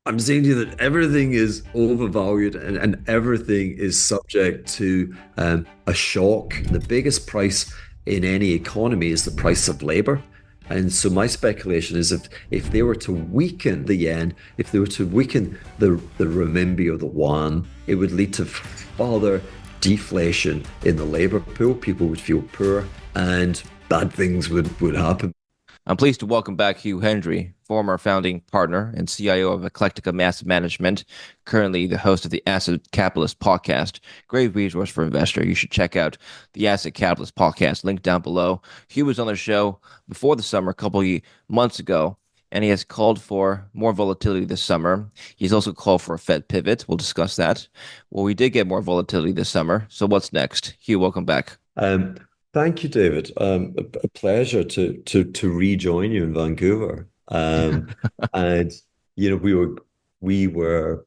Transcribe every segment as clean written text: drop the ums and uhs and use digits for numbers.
I'm saying to you that everything is overvalued and everything is subject to a shock. The biggest price in any economy is the price of labor. And so my speculation is if they were to weaken the yen, if they were to weaken the renminbi or the yuan, it would lead to further deflation in the labor pool. People would feel poor and bad things would happen. I'm pleased to welcome back Hugh Hendry, former founding partner and CIO of Eclectica Asset Management, currently the host of the Asset Capitalist podcast. Great resource for investor. You should check out the Asset Capitalist podcast, link down below. Hugh was on the show before the summer, a couple of months ago, and he has called for more volatility this summer. He's also called for a Fed pivot. We'll discuss that. Well, we did get more volatility this summer. So what's next? Hugh, welcome back. Um, Thank you, David. A pleasure to rejoin you in Vancouver. And we were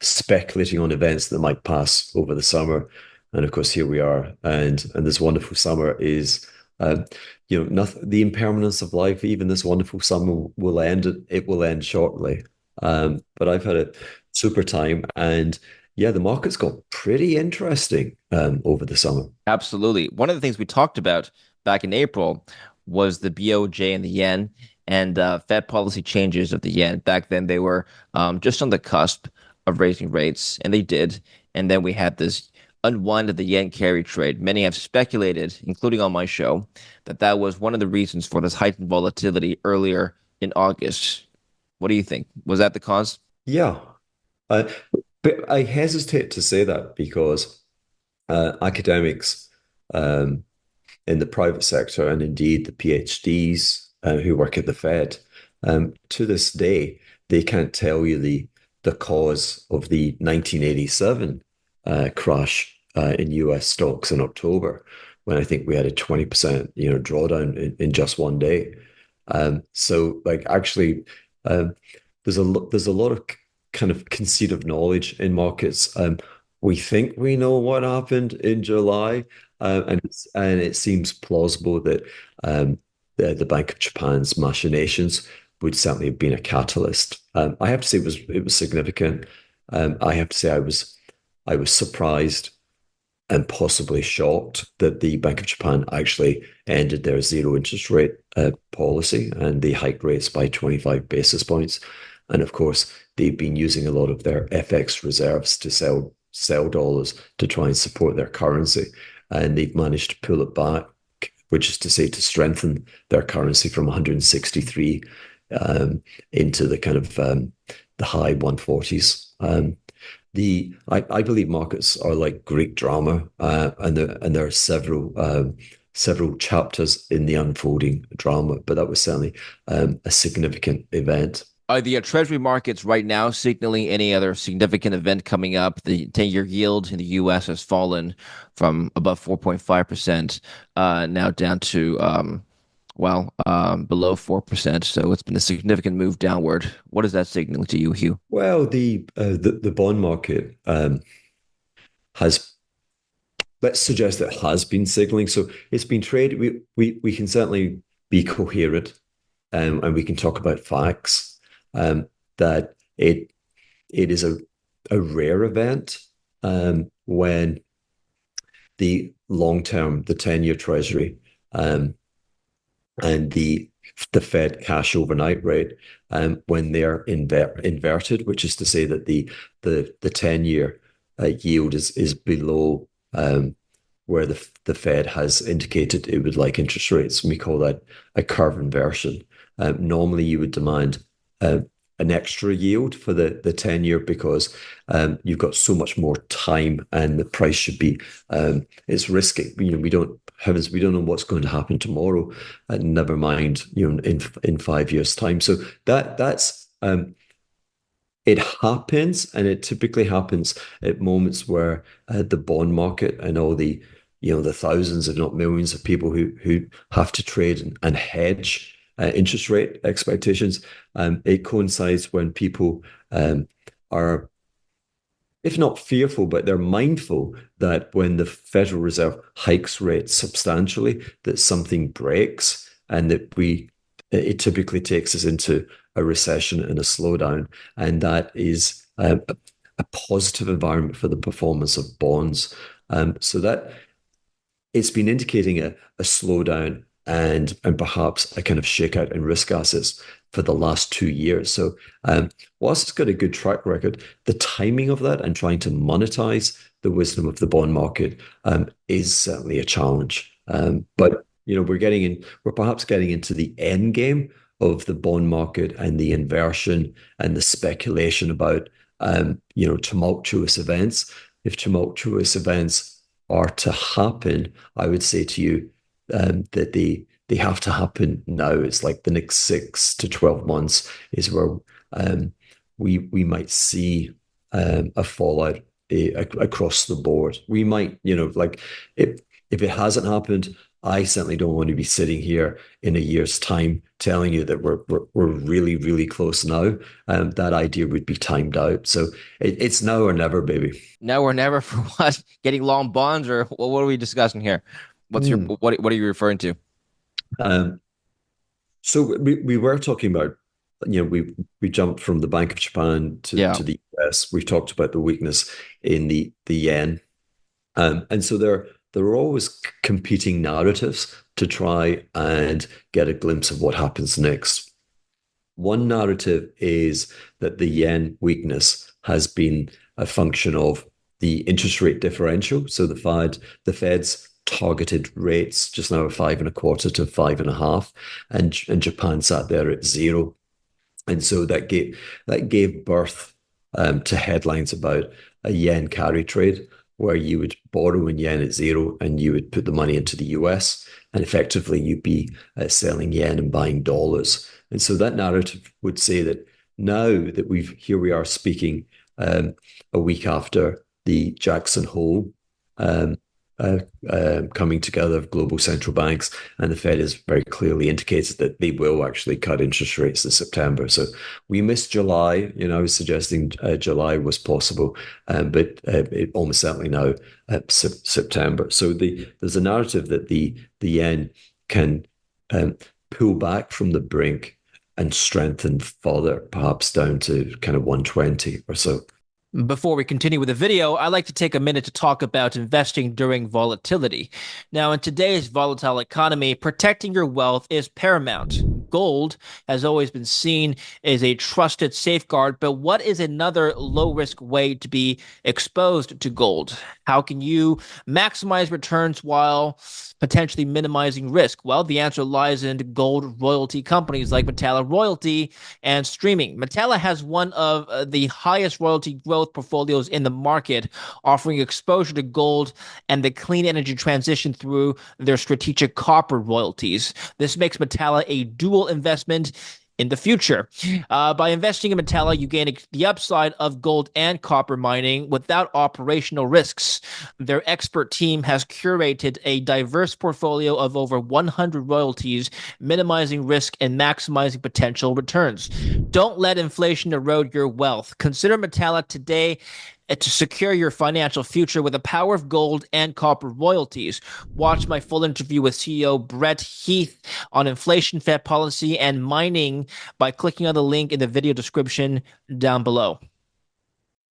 speculating on events that might pass over the summer, and of course here we are. And this wonderful summer is, nothing. The impermanence of life. Even this wonderful summer will end. It will end shortly. But I've had a super time, and yeah, the market's got pretty interesting over the summer. Absolutely. One of the things we talked about back in April was the BOJ and the yen and Fed policy changes of the yen. Back then, they were just on the cusp of raising rates, and they did. And then we had this unwind of the yen carry trade. Many have speculated, including on my show, that that was one of the reasons for this heightened volatility earlier in August. What do you think? Was that the cause? Yeah, uh, but I hesitate to say that because academics um, in the private sector and indeed the PhDs who work at the Fed, to this day, they can't tell you the cause of the 1987 crash in US stocks in October, when I think we had a 20% drawdown in just one day. So like actually, um, there's a lot of kind of conceit of knowledge in markets. We think we know what happened in July, and it seems plausible that the Bank of Japan's machinations would certainly have been a catalyst. I have to say it was significant. I have to say I was surprised and possibly shocked that the Bank of Japan actually ended their zero interest rate policy, and they hiked rates by 25 basis points. And of course, they've been using a lot of their FX reserves to sell dollars to try and support their currency. And they've managed to pull it back, which is to say to strengthen their currency from 163 into the kind of the high 140s. I believe markets are like Greek drama, and there are several chapters in the unfolding drama, but that was certainly a significant event. Are the Treasury markets right now signaling any other significant event coming up? The 10-year yield in the US has fallen from above 4.5% now down to, below 4%. So it's been a significant move downward. What is that signaling to you, Hugh? Well, the bond market has, let's suggest it has been signaling. So it's been traded. We can certainly be coherent, and we can talk about facts. That it is a rare event when the 10-year Treasury and the Fed cash overnight rate, when they're inverted, which is to say that the 10-year yield is below where the Fed has indicated it would like interest rates. And we call that a curve inversion. Normally, you would demand uh, an extra yield for the 10-year because you've got so much more time, and the price should be, it's risky. We don't know what's going to happen tomorrow, and never mind, in 5 years' time. So that's it happens, and it typically happens at moments where the bond market and all the thousands, if not millions, of people who have to trade and hedge interest rate expectations. It coincides when people are, if not fearful, but they're mindful that when the Federal Reserve hikes rates substantially, that something breaks, and that we it typically takes us into a recession and a slowdown, and that is a positive environment for the performance of bonds. So that it's been indicating a slowdown and perhaps a kind of shakeout in risk assets for the last 2 years. So whilst it's got a good track record, the timing of that and trying to monetize the wisdom of the bond market is certainly a challenge. But we're perhaps getting into the end game of the bond market and the inversion and the speculation about tumultuous events. If tumultuous events are to happen, I would say to you that they have to happen now. It's like the next 6 to 12 months is where we might see a fallout across the board. We might, like if it hasn't happened, I certainly don't want to be sitting here in a year's time telling you that we're really really close now. That idea would be timed out. So it's now or never, baby. Now or never for what? Getting long bonds, or what are we discussing here? Hmm. What are you referring to? Um, so we were talking about, we jumped from the Bank of Japan Yeah. to the US. We've talked about the weakness in the yen. And so there are always competing narratives to try and get a glimpse of what happens next. One narrative is that the yen weakness has been a function of the interest rate differential. So the Fed's targeted rates just now are 5.25 to 5.5, and Japan sat there at zero. And so that gave birth to headlines about a yen carry trade, where you would borrow in yen at zero and you would put the money into the US, and effectively you'd be selling yen and buying dollars. And so that narrative would say that now that we are speaking a week after the Jackson Hole um, uh, coming together of global central banks, and the Fed has very clearly indicated that they will actually cut interest rates in September. So we missed July. I was suggesting July was possible, but it almost certainly now September. So there's a narrative that the yen can um, pull back from the brink and strengthen further, perhaps down to kind of 120 or so. Before we continue with the video, I'd like to take a minute to talk about investing during volatility. Now, in today's volatile economy, protecting your wealth is paramount. Gold has always been seen as a trusted safeguard, but what is another low risk way to be exposed to gold? How can you maximize returns while potentially minimizing risk? Well, the answer lies in gold royalty companies like Metalla Royalty and streaming. Metalla has one of the highest royalty growth portfolios in the market, offering exposure to gold and the clean energy transition through their strategic copper royalties. This makes Metalla a dual investment in the future. By investing in Metalla, you gain the upside of gold and copper mining without operational risks. Their expert team has curated a diverse portfolio of over 100 royalties, minimizing risk and maximizing potential returns. Don't let inflation erode your wealth. Consider Metalla today to secure your financial future with the power of gold and copper royalties. Watch my full interview with CEO Brett Heath on inflation, Fed policy, and mining by clicking on the link in the video description down below.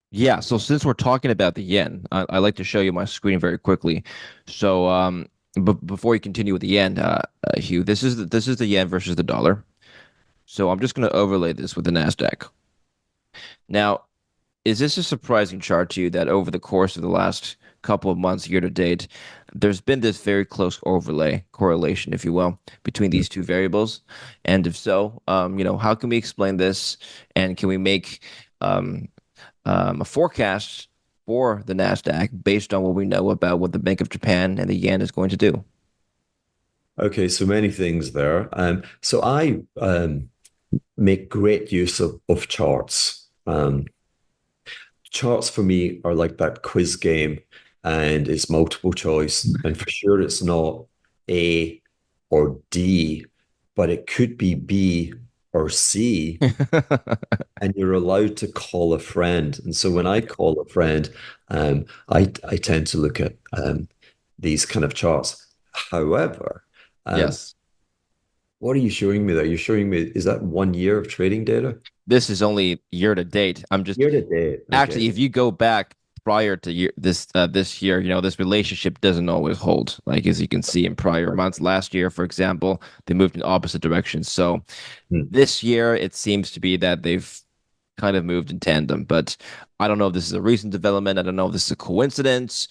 Yeah, so since we're talking about the yen, I like to show you my screen very quickly. So, before you continue with the yen, Hugh, this is the yen versus the dollar. So I'm just going to overlay this with the Nasdaq. Now, is this a surprising chart to you that over the course of the last couple of months, year to date, there's been this very close overlay correlation, if you will, between these two variables? And if so, how can we explain this? And can we make um, a forecast for the Nasdaq based on what we know about what the Bank of Japan and the yen is going to do? Okay, so many things there. So I make great use of charts. Charts for me are like that quiz game, and it's multiple choice. And for sure, it's not A or D, but it could be B or C, and you're allowed to call a friend. And so when I call a friend, I tend to look at these kind of charts. However, um, Yes. What are you showing me there? You're showing me, is that 1 year of trading data? This is only year to date. I'm just Year to date. actually, Okay. if you go back prior to this year, this relationship doesn't always hold. Like as you can see in prior months, last year, for example, they moved in opposite directions. So Hmm. this year, it seems to be that they've kind of moved in tandem. But I don't know if this is a recent development. I don't know if this is a coincidence.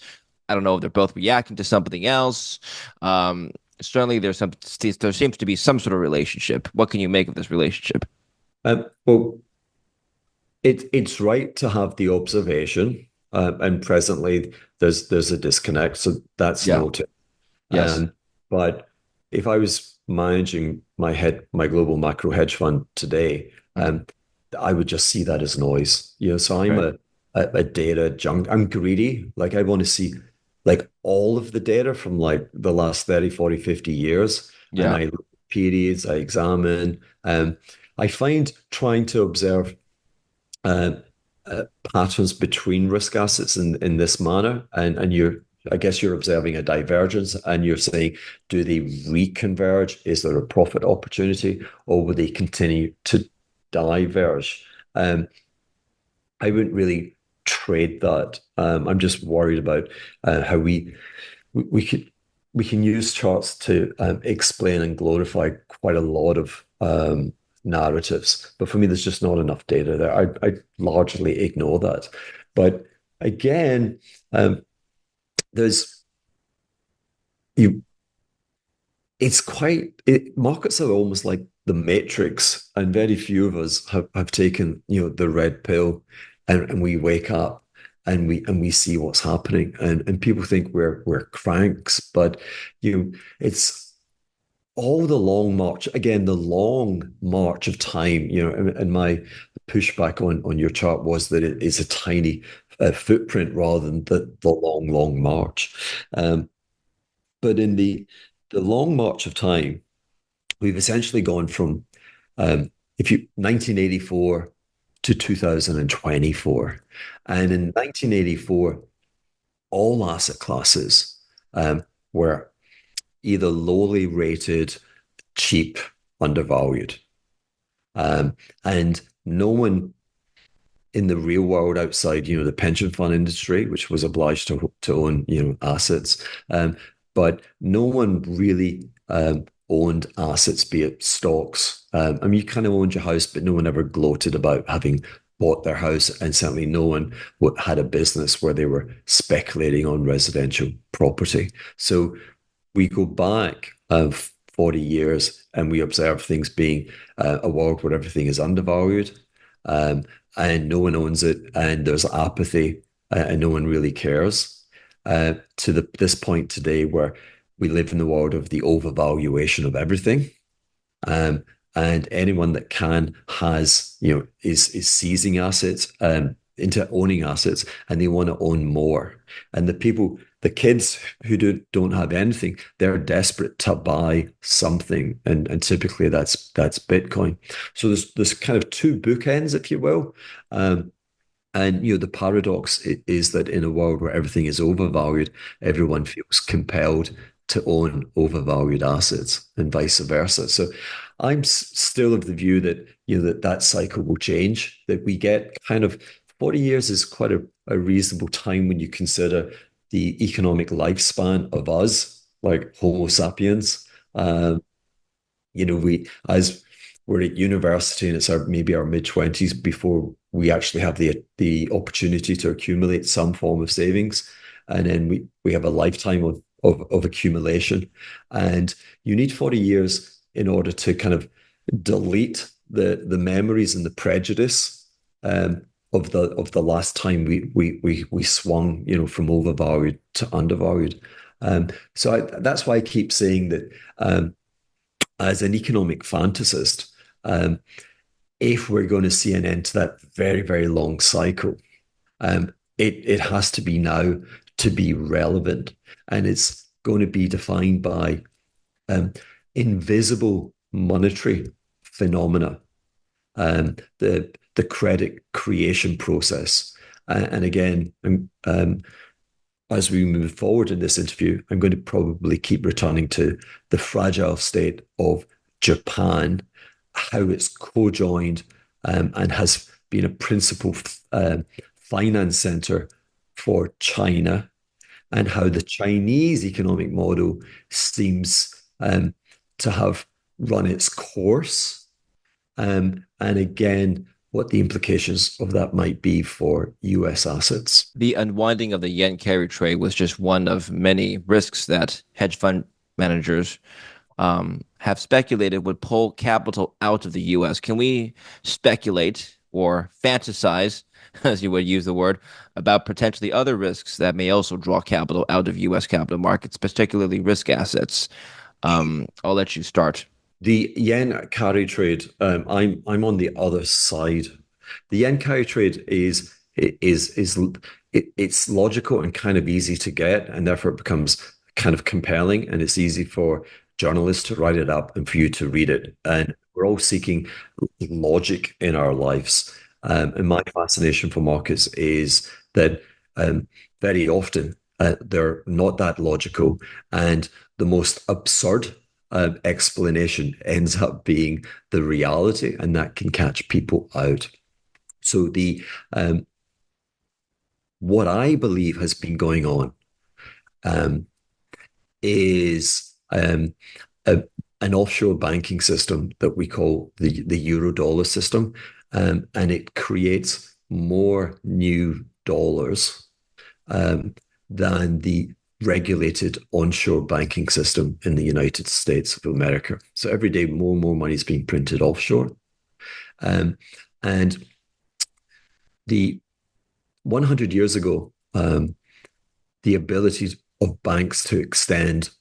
I don't know if they're both reacting to something else. Um, Certainly, there seems to be some sort of relationship. What can you make of this relationship? Well, it's right to have the observation, and presently there's a disconnect, so that's Yeah. noted. Yes. But if I was managing my global macro hedge fund today, Mm. I would just see that as noise. So I'm Okay. a data junk. I'm greedy. Like I want to see like all of the data from like the last 30, 40, 50 years. And Yeah. I look at periods, I examine. I find trying to observe uh, patterns between risk assets in this manner, and I guess you're observing a divergence, and you're saying, do they reconverge? Is there a profit opportunity, or will they continue to diverge? Um, I wouldn't really trade that. I'm just worried about how we could we can use charts to explain and glorify quite a lot of narratives, but for me, there's just not enough data there. I largely ignore that, but again, there's you. It's markets are almost like the matrix, and very few of us have taken the red pill, and we wake up and we see what's happening, and people think we're cranks, but it's all the long march, again, the long march of time, and my pushback on your chart was that it is a tiny footprint rather than the long, long march. But in the long march of time, we've essentially gone from um, if you 1984 to 2024, and in 1984, all asset classes were either lowly rated, cheap, undervalued. And no one in the real world outside, the pension fund industry, which was obliged to own, assets, but no one really owned assets, be it stocks. I mean, you kind of owned your house, but no one ever gloated about having bought their house, and certainly no one had a business where they were speculating on residential property. So we go back 40 years and we observe things being a world where everything is undervalued, um, and no one owns it, and there's apathy, and no one really cares, to this point today where we live in the world of the overvaluation of everything. Um, and anyone that can has, is seizing assets, into owning assets, and they want to own more. And the kids who don't have anything, they're desperate to buy something, and typically that's Bitcoin. So there's kind of two bookends, if you will. And the paradox is that in a world where everything is overvalued, everyone feels compelled to own overvalued assets, and vice versa. So I'm still of the view that that cycle will change. That we get kind of 40 years is quite a reasonable time when you consider the economic lifespan of us, like Homo sapiens. We as we're at university, and it's maybe our mid-20s before we actually have the opportunity to accumulate some form of savings, and then we have a lifetime of accumulation, and you need 40 years in order to kind of delete the memories and the prejudice, of the last time we swung, from overvalued to undervalued. That's why I keep saying that, as an economic fantasist, um, if we're going to see an end to that very, very long cycle, it has to be now to be relevant. And it's going to be defined by um, invisible monetary phenomena, the credit creation process. And again, as we move forward in this interview, I'm going to probably keep returning to the fragile state of Japan, how it's co-joined and has been a principal finance center for China, and how the Chinese economic model seems to have run its course. And again, what the implications of that might be for US assets. The unwinding of the yen carry trade was just one of many risks that hedge fund managers have speculated would pull capital out of the US. Can we speculate or fantasize, as you would use the word, about potentially other risks that may also draw capital out of US capital markets, particularly risk assets? I'll let you start. The yen carry trade, I'm on the other side. The yen carry trade is it's logical and kind of easy to get, and therefore it becomes kind of compelling, and it's easy for journalists to write it up and for you to read it. And we're all seeking logic in our lives. And my fascination for markets is that um, very often they're not that logical, and the most absurd explanation ends up being the reality, and that can catch people out. So the what I believe has been going on um, is a, an offshore banking system that we call the euro dollar system, and it creates more new dollars um, than the regulated onshore banking system in the United States of America. So every day, more and more money is being printed offshore. Um, and the 100 years ago, the ability of banks to extend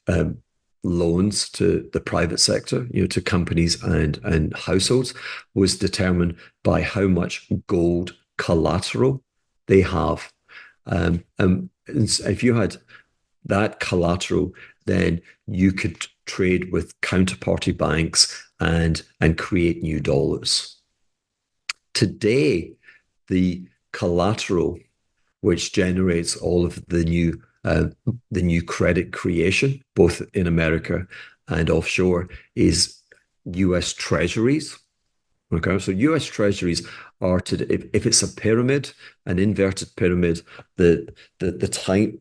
loans to the private sector, to companies and households, was determined by how much gold collateral they have. If you had that collateral, then you could trade with counterparty banks and create new dollars. Today, the collateral which generates all of the new credit creation, both in America and offshore, is U.S. Treasuries. Okay, so U.S. Treasuries are to if it's a pyramid, an inverted pyramid, the tiny,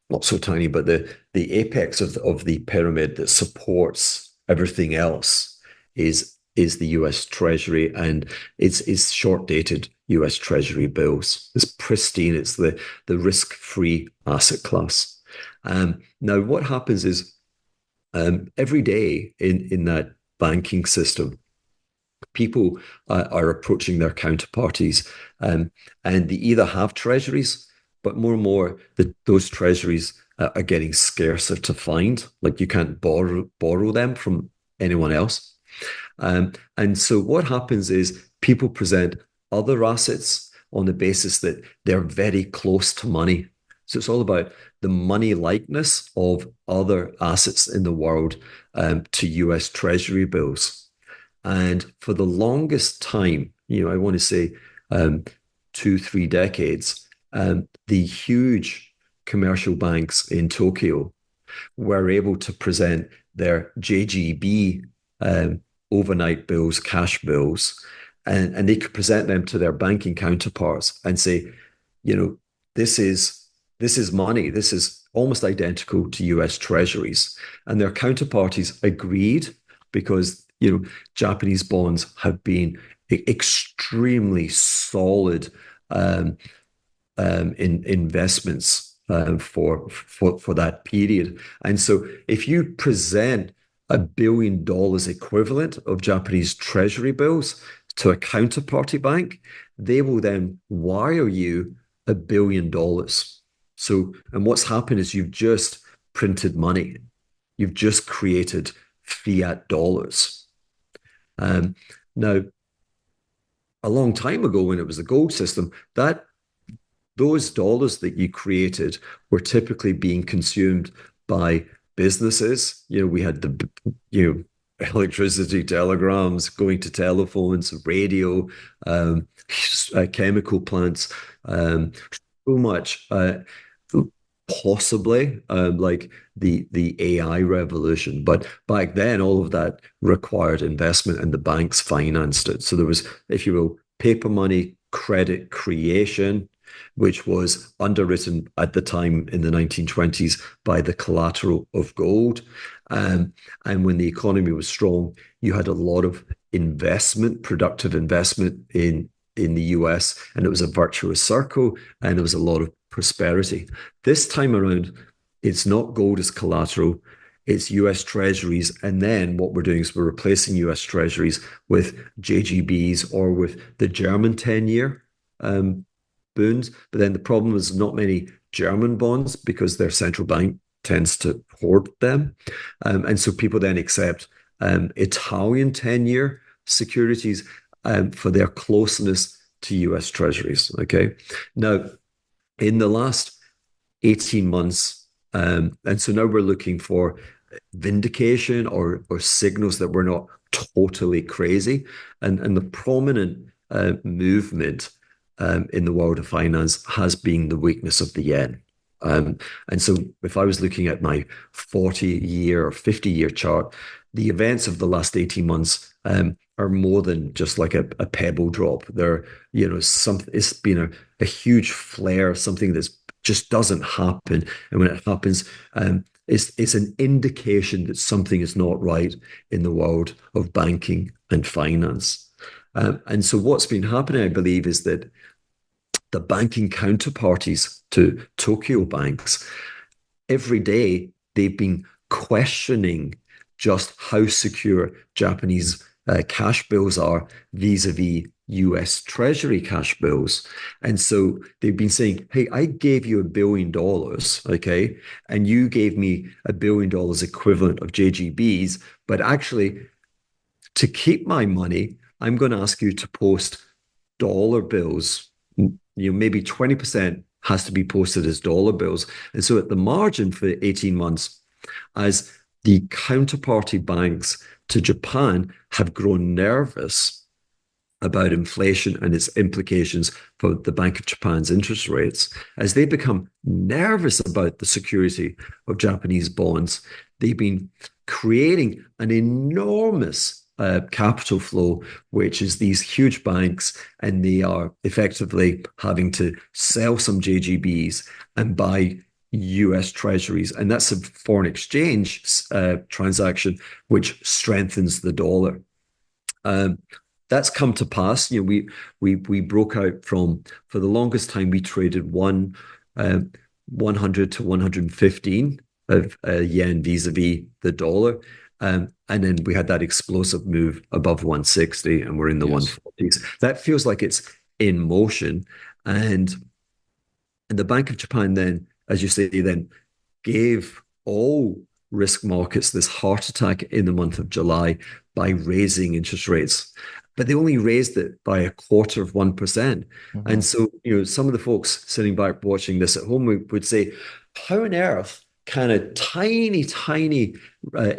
not so tiny, but the apex of the pyramid that supports everything else is the U.S. Treasury, and it's short dated U.S. Treasury bills. It's pristine. It's the risk free asset class. Now, what happens is every day in that banking system, people are approaching their counterparties, and they either have treasuries, but more and more those treasuries are getting scarcer to find. Like you can't borrow them from anyone else. And so what happens is people present other assets on the basis that they're very close to money. So it's all about the money likeness of other assets in the world to US Treasury bills. And for the longest time, I want to say 2, 3 decades, the huge commercial banks in Tokyo were able to present their JGB overnight bills, cash bills, and they could present them to their banking counterparts and say, you know, this is this is money. This is almost identical to US treasuries. And their counterparties agreed because, Japanese bonds have been extremely solid um, in investments for that period. And so, if you present $1 billion equivalent of Japanese treasury bills to a counterparty bank, they will then wire you $1 billion. So, and what's happened is you've just printed money. You've just created fiat dollars. Um, Now, a long time ago, when it was the gold system, that those dollars that you created were typically being consumed by businesses. We had you know, electricity, telegrams, going to telephones, radio, chemical plants, so much. possibly like the AI revolution. But back then, all of that required investment, and the banks financed it. So there was, if you will, paper money credit creation, which was underwritten at the time in the 1920s by the collateral of gold. Um, and when the economy was strong, you had a lot of investment, productive investment in the US, and it was a virtuous circle, and there was a lot of prosperity. This time around, it's not gold as collateral, it's US Treasuries. And then what we're doing is we're replacing US Treasuries with JGBs or with the German 10-year um, bonds. But then the problem is not many German bonds because their central bank tends to hoard them. And so people then accept Italian 10-year securities for their closeness to US Treasuries. Okay. Now, in the last 18 months, and so now we're looking for vindication or signals that we're not totally crazy. And the prominent movement in the world of finance has been the weakness of the yen. And so if I was looking at my 40-year or 50-year chart, the events of the last 18 months are more than just like a pebble drop. They're, it's been a huge flare, something that's just doesn't happen. And when it happens, it's an indication that something is not right in the world of banking and finance. And so what's been happening, I believe, is that the banking counterparties to Tokyo banks, every day they've been questioning just how secure Japanese cash bills are vis-a-vis US Treasury cash bills. And so they've been saying, hey, I gave you $1 billion, okay, and you gave me $1 billion equivalent of JGBs, but actually, to keep my money, I'm going to ask you to post dollar bills. Maybe 20% has to be posted as dollar bills. And so at the margin for 18 months, as the counterparty banks to Japan have grown nervous about inflation and its implications for the Bank of Japan's interest rates, as they become nervous about the security of Japanese bonds, they've been creating an enormous capital flow, which is these huge banks, and they are effectively having to sell some JGBs and buy US Treasuries. And that's a foreign exchange transaction, which strengthens the dollar. Um, that's come to pass. We broke out from, for the longest time we traded 100 to 115 of yen vis-a-vis the dollar. And then we had that explosive move above 160, and we're in the Yes. 140s. That feels like it's in motion. And the Bank of Japan then, as you say, then gave all risk markets this heart attack in the month of July by raising interest rates. But they only raised it by a quarter of 1%. Hmm. And so, some of the folks sitting back watching this at home would say, how on earth can a tiny, tiny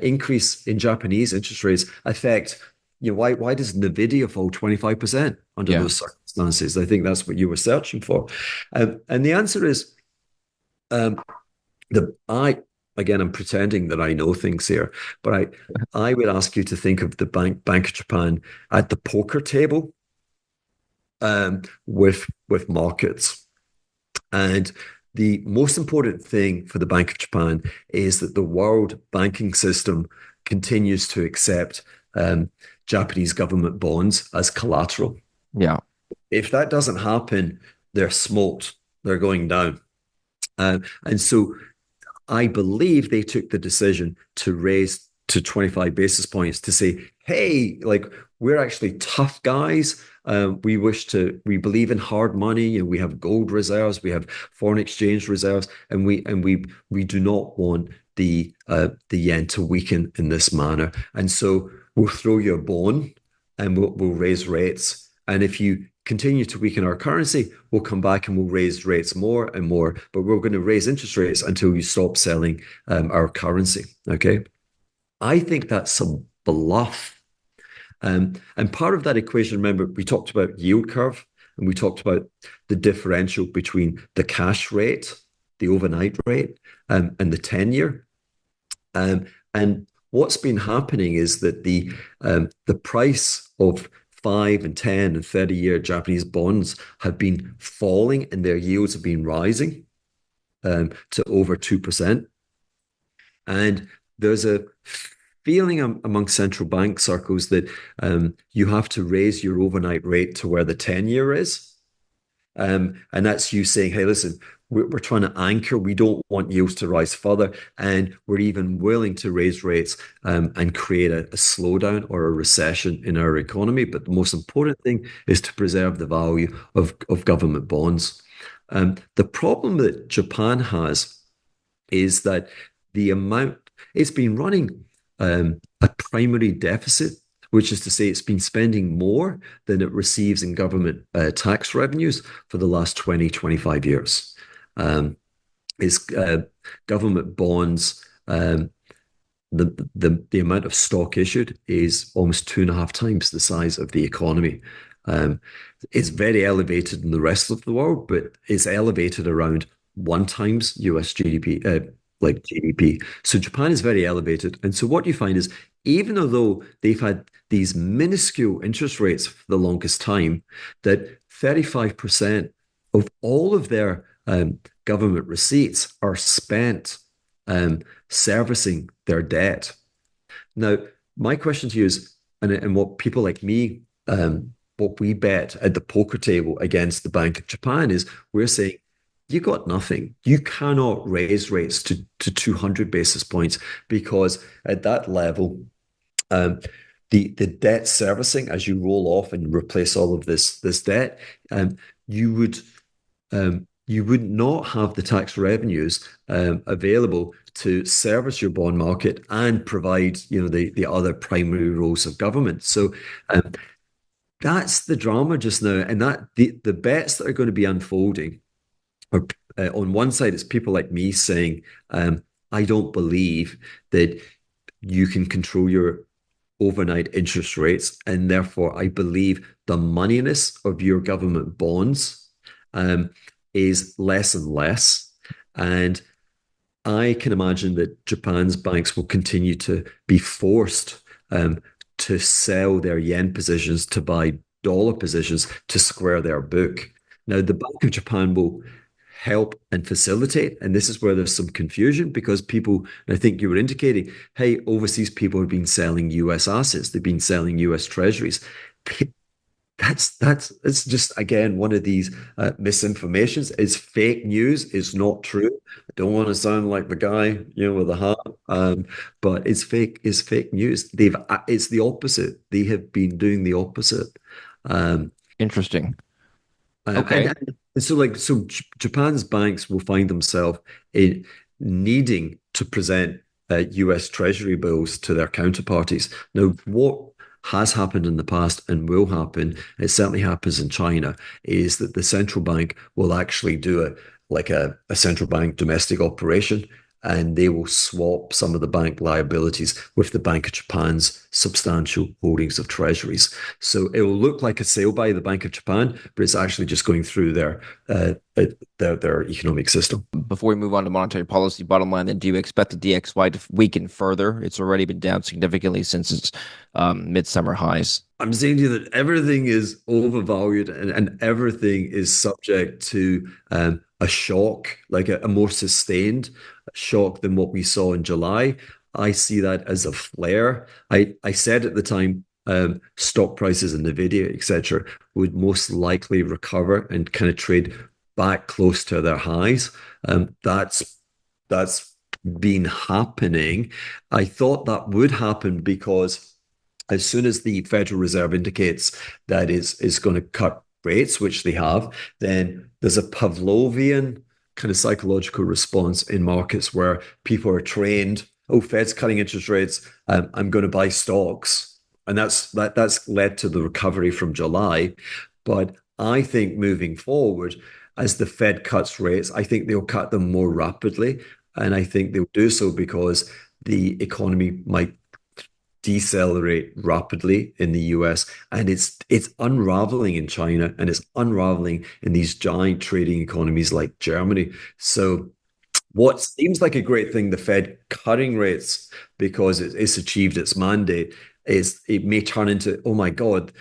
increase in Japanese interest rates affect, why does NVIDIA fall 25% under Yeah. those circumstances? I think that's what you were searching for. And the answer is, um, the I again, I'm pretending that I know things here, but I would ask you to think of the Bank of Japan at the poker table with markets. And the most important thing for the Bank of Japan is that the world banking system continues to accept Japanese government bonds as collateral. Yeah. If that doesn't happen, they're smoked. They're going down. And so I believe they took the decision to raise to 25 basis points to say, hey, like, we're actually tough guys. We believe in hard money, and we have gold reserves, we have foreign exchange reserves, and we do not want the yen to weaken in this manner. And so we'll throw you a bone, and we'll raise rates. And if you continue to weaken our currency, we'll come back and we'll raise rates more and more. But we're going to raise interest rates until you stop selling our currency. Okay. I think that's a bluff. And part of that equation, remember, we talked about yield curve, and we talked about the differential between the cash rate the overnight rate and the 10-year. And what's been happening is that the price of 5 and 10 and 30-year Japanese bonds have been falling and their yields have been rising to over 2%. And there's a feeling among central bank circles that you have to raise your overnight rate to where the 10-year is. And that's you saying, hey, listen, we're trying to anchor. We don't want yields to rise further. And we're even willing to raise rates and create a slowdown or a recession in our economy. But the most important thing is to preserve the value of government bonds. The problem that Japan has is that the amount it's been running a primary deficit, which is to say it's been spending more than it receives in government tax revenues for the last 20, 25 years. Um, it's government bonds, the amount of stock issued is almost 2.5 times the size of the economy. Um, it's very elevated in the rest of the world, but it's elevated around 1 times US GDP, like GDP. So Japan is very elevated. And so what you find is, even although they've had these minuscule interest rates for the longest time, that 35% of all of their government receipts are spent um, servicing their debt. Now, my question to you is, and what people like me, what we bet at the poker table against the Bank of Japan is, we're saying, you got nothing. You cannot raise rates to 200 basis points because at that level, um, the debt servicing, as you roll off and replace all of this debt, you would you would not have the tax revenues available to service your bond market and provide, the other primary roles of government. So that's the drama just now, and that the bets that are going to be unfolding are on one side, it's people like me saying, I don't believe that you can control your overnight interest rates, and therefore I believe the moneyness of your government bonds is less and less. And I can imagine that Japan's banks will continue to be forced to sell their yen positions to buy dollar positions to square their book. Now, the Bank of Japan will help and facilitate. And this is where there's some confusion because people, and I think you were indicating, hey, overseas people have been selling US assets, they've been selling US treasuries. That's it's just again one of these misinformations. It's fake news. It's not true. I don't want to sound like the guy, with a hat, but it's fake. It's fake news. It's the opposite. They have been doing the opposite. Um, Interesting. um, and, Okay. and so Japan's banks will find themselves in needing to present US Treasury bills to their counterparties. Now, what has happened in the past and will happen, it certainly happens in China, is that the central bank will actually do a central bank domestic operation, and they will swap some of the bank liabilities with the Bank of Japan's substantial holdings of treasuries. So it will look like a sale by the Bank of Japan, but it's actually just going through their economic system. Before we move on to monetary policy, bottom line, then do you expect the DXY to weaken further? It's already been down significantly since its midsummer highs. I'm saying to you that everything is overvalued and everything is subject to a shock, like a more sustained shock than what we saw in July. I see that as a flare. I said at the time, stock prices and Nvidia, etc., would most likely recover and kind of trade back close to their highs. That's been happening. I thought that would happen because as soon as the Federal Reserve indicates that is going to cut rates, which they have, then there's a Pavlovian kind of psychological response in markets where people are trained. Oh, Fed's cutting interest rates. I'm going to buy stocks, and that's led to the recovery from July. But I think moving forward, as the Fed cuts rates, I think they'll cut them more rapidly, and I think they'll do so because the economy might decelerate rapidly in the US, and it's unraveling in China, and it's unraveling in these giant trading economies like Germany. So what seems like a great thing, the Fed cutting rates because it's achieved its mandate, is it may turn into, oh my God,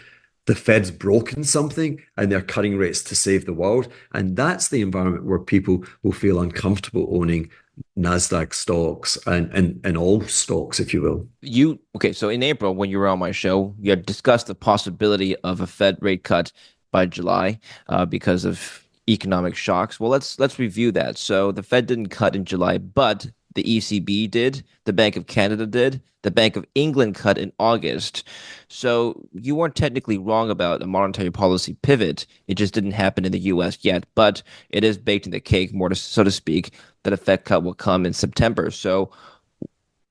the Fed's broken something and they're cutting rates to save the world. And that's the environment where people will feel uncomfortable owning NASDAQ stocks and all stocks, if you will. You okay? So in April, when you were on my show, you had discussed the possibility of a Fed rate cut by July because of economic shocks. Well, let's review that. So the Fed didn't cut in July, but the ECB did, the Bank of Canada did, the Bank of England cut in August. So you weren't technically wrong about a monetary policy pivot. It just didn't happen in the US yet, but it is baked in the cake, more to, so to speak, that a Fed cut will come in September. So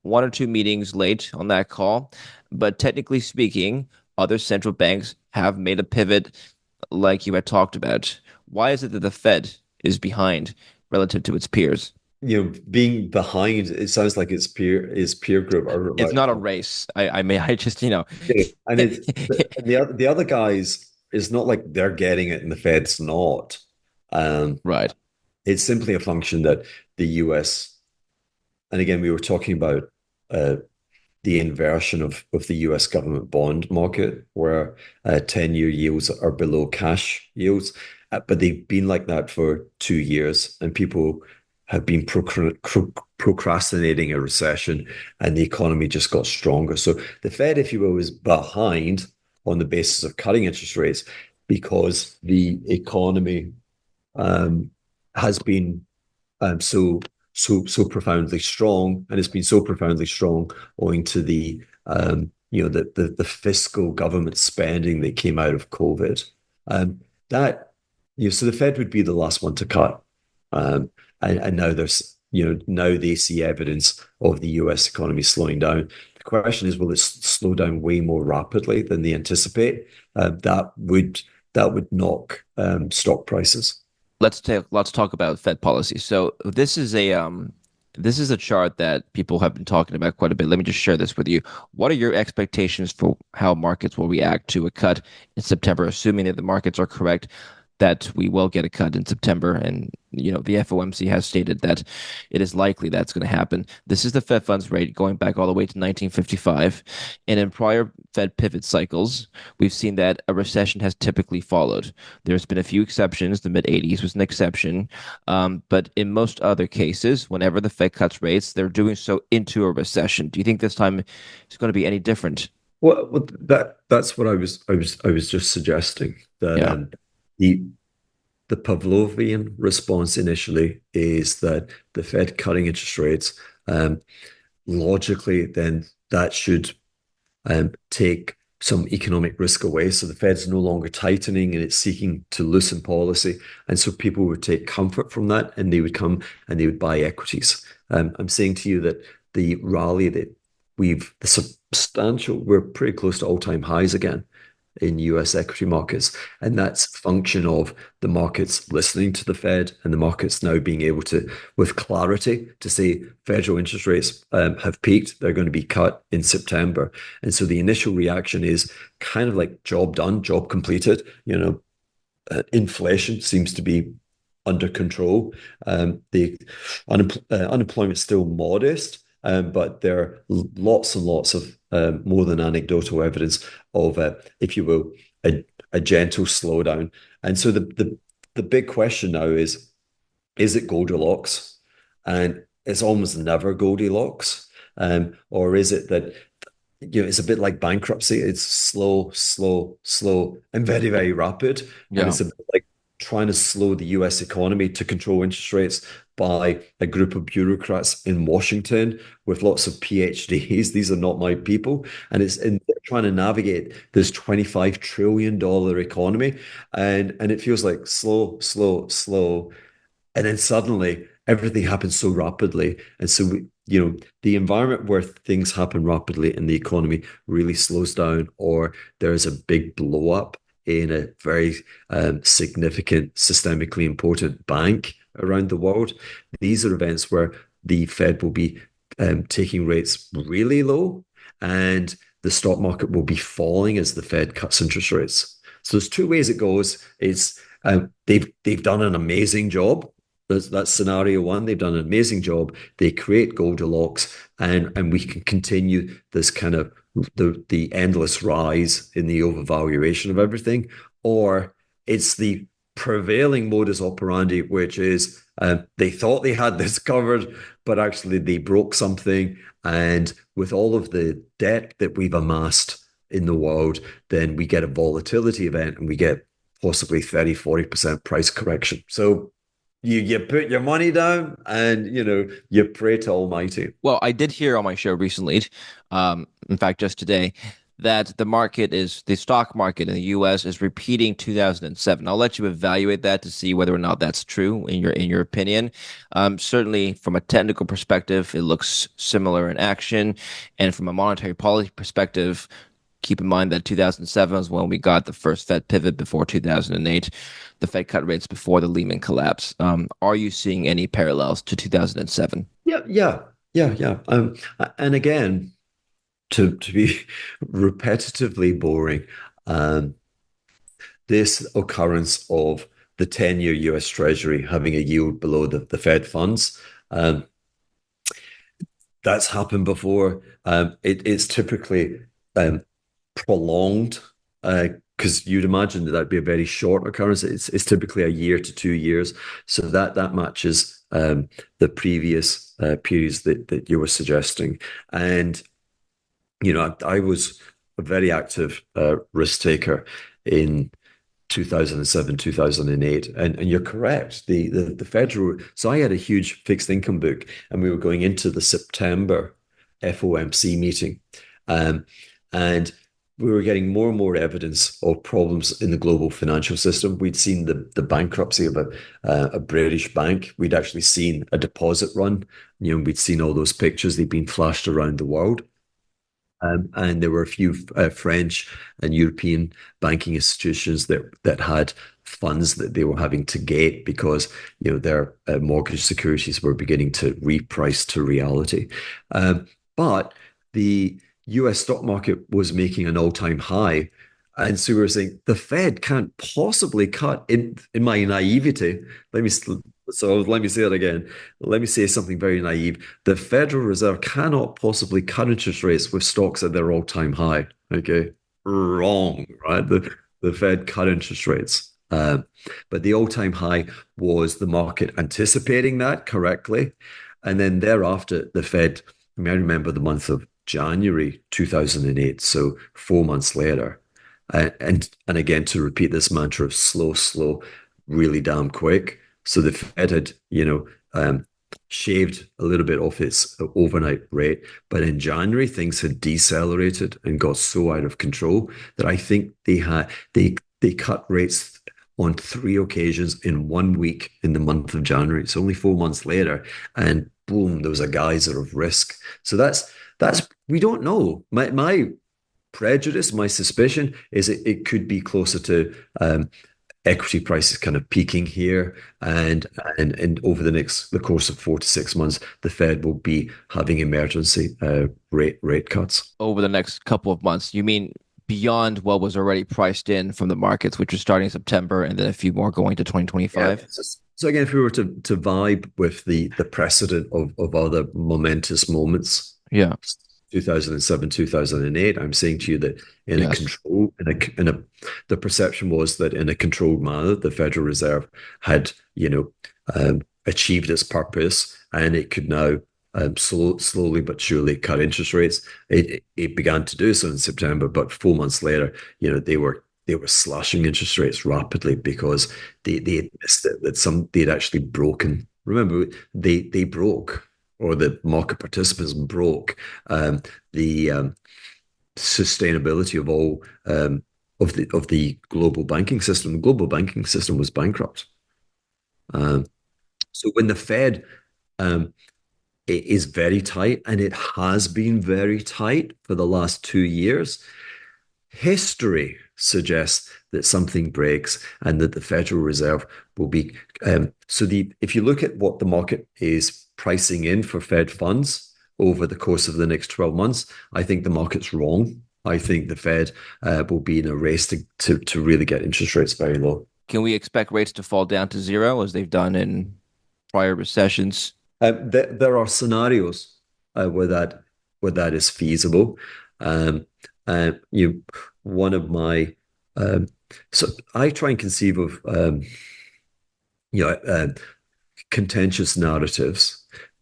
one or two meetings late on that call. But technically speaking, other central banks have made a pivot like you had talked about. Why is it that the Fed is behind relative to its peers? Being behind, it sounds like its peer group are It's about not a race. I just, and the other guys, it's not like they're getting it and the Fed's not. Um, right. it's simply a function that the US, and again, we were talking about uh, the inversion of the US government bond market, where 10-year yields are below cash yields. But they've been like that for 2 years, and people have been procrastinating a recession, and the economy just got stronger. So the Fed, if you will, is behind on the basis of cutting interest rates because the economy um, has been so profoundly strong, and it's been so profoundly strong owing to the fiscal government spending that came out of COVID. That so the Fed would be the last one to cut, and now now they see evidence of the U.S. economy slowing down. The question is, will it slow down way more rapidly than they anticipate? That would knock stock prices. Let's talk about Fed policy. So this is a chart that people have been talking about quite a bit. Let me just share this with you. What are your expectations for how markets will react to a cut in September, assuming that the markets are correct that we will get a cut in September? And the FOMC has stated that it is likely that's going to happen. This is the Fed funds rate going back all the way to 1955. And in prior Fed pivot cycles, we've seen that a recession has typically followed. There's been a few exceptions. The mid 80s was an exception. But in most other cases, whenever the Fed cuts rates, they're doing so into a recession. Do you think this time is going to be any different? Well, that's what I was just suggesting that Yeah. the the Pavlovian response initially is that the Fed cutting interest rates, logically, then that should take some economic risk away. So the Fed's no longer tightening and it's seeking to loosen policy. And so people would take comfort from that and they would come and they would buy equities. I'm saying to you that the rally that the substantial, we're pretty close to all-time highs again in US equity markets. And that's a function of the markets listening to the Fed and the markets now being able to, with clarity, to say federal interest rates have peaked. They're going to be cut in September. And so the initial reaction is kind of like job done, job completed. Inflation seems to be under control. The unemployment's still modest, but there are lots and lots of more than anecdotal evidence of, if you will, a gentle slowdown. And so the big question now is it Goldilocks? And it's almost never Goldilocks. Or is it that it's a bit like bankruptcy. It's slow, slow, slow, and very, very rapid. And Yeah. it's a bit like trying to slow the US economy to control interest rates by a group of bureaucrats in Washington with lots of PhDs. These are not my people. And they're trying to navigate this $25 trillion economy. And it feels like slow, slow, slow. And then suddenly everything happens so rapidly. And so the environment where things happen rapidly and the economy really slows down, or there's a big blow up in a very significant, systemically important bank around the world. These are events where the Fed will be taking rates really low, and the stock market will be falling as the Fed cuts interest rates. So there's two ways it goes. It's they've done an amazing job That's scenario one. They've done an amazing job. They create Goldilocks, and we can continue this kind of the endless rise in the overvaluation of everything, or it's the prevailing modus operandi, which is they thought they had this covered, but actually they broke something, and with all of the debt that we've amassed in the world, then we get a volatility event and we get possibly 30-40% price correction. So you put your money down and you pray to Almighty. Well, I did hear on my show recently, in fact, just today, that the stock market in the US is repeating 2007. I'll let you evaluate that to see whether or not that's true in your opinion. Certainly, from a technical perspective, it looks similar in action, and from a monetary policy perspective, keep in mind that 2007 was when we got the first Fed pivot before 2008. The Fed cut rates before the Lehman collapse. Are you seeing any parallels to 2007? Yeah, yeah, yeah, yeah. And again, to be repetitively boring, um, this occurrence of the 10-year US Treasury having a yield below the Fed funds, um, that's happened before. It's typically um, prolonged because you'd imagine that that'd be a very short occurrence. It's typically a year to 2 years, so that matches the previous periods that you were suggesting. And I was a very active risk taker in 2007, 2008. And you're correct. The federal, so I had a huge fixed income book, and we were going into the September FOMC meeting. Um, and we were getting more and more evidence of problems in the global financial system. We'd seen the bankruptcy of a British bank. We'd actually seen a deposit run. We'd seen all those pictures. They'd been flashed around the world. And there were a few French and European banking institutions that had funds that they were having to gate because their mortgage securities were beginning to reprice to reality. But the U.S. stock market was making an all-time high, and so we were saying the Fed can't possibly cut. In my naivety, let me let me say it again. Let me say something very naive. The Federal Reserve cannot possibly cut interest rates with stocks at their all-time high. Okay, wrong, right? The Fed cut interest rates, but the all-time high was the market anticipating that correctly, and then thereafter the Fed. I mean, I remember the month of January 2008, so 4 months later, and again to repeat this mantra of slow, slow, really damn quick. So the Fed had, shaved a little bit off its overnight rate, but in January things had decelerated and got so out of control that I think they cut rates on 3 occasions in 1 week in the month of January. It's only 4 months later, and boom, there was a geyser of risk. So that's we don't know. My prejudice, my suspicion is it could be closer to equity prices kind of peaking here, and over the course of 4 to 6 months, the Fed will be having emergency rate cuts. Over the next couple of months? You mean beyond what was already priced in from the markets, which was starting in September and then a few more going to Yeah. 2025? So again, if we were to vibe with the precedent of other momentous moments, Yeah. 2007, 2008, I'm saying to you that in a Yes. control, in a, the perception was that in a controlled manner, the Federal Reserve had, achieved its purpose, and it could now slowly but surely cut interest rates. It began to do so in September, but 4 months later, they were slashing interest rates rapidly because they had missed it, that they'd actually broken. Remember, they broke, or the market participants broke the sustainability of all of the global banking system. The global banking system was bankrupt. Um, so when the Fed um, it is very tight, and it has been very tight for the last 2 years, history suggests that something breaks and that the Federal Reserve will be. If you look at what the market is pricing in for Fed funds over the course of the next 12 months, I think the market's wrong. I think the Fed will be in a race to really get interest rates very low. Can we expect rates to fall down to zero as they've done in? prior recessions? There are scenarios where that is feasible. Um, you one of my so I try and conceive of you know contentious narratives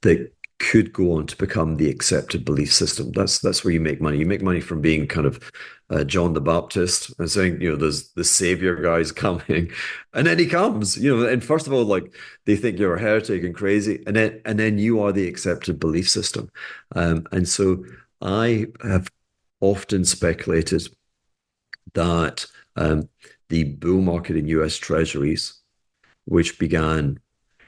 that could go on to become the accepted belief system. That's where you make money. You make money from being kind of John the Baptist and saying, there's the savior guy's coming, and then he comes, and first of all, like they think you're a heretic and crazy, and then you are the accepted belief system. And so I have often speculated that the bull market in US Treasuries, which began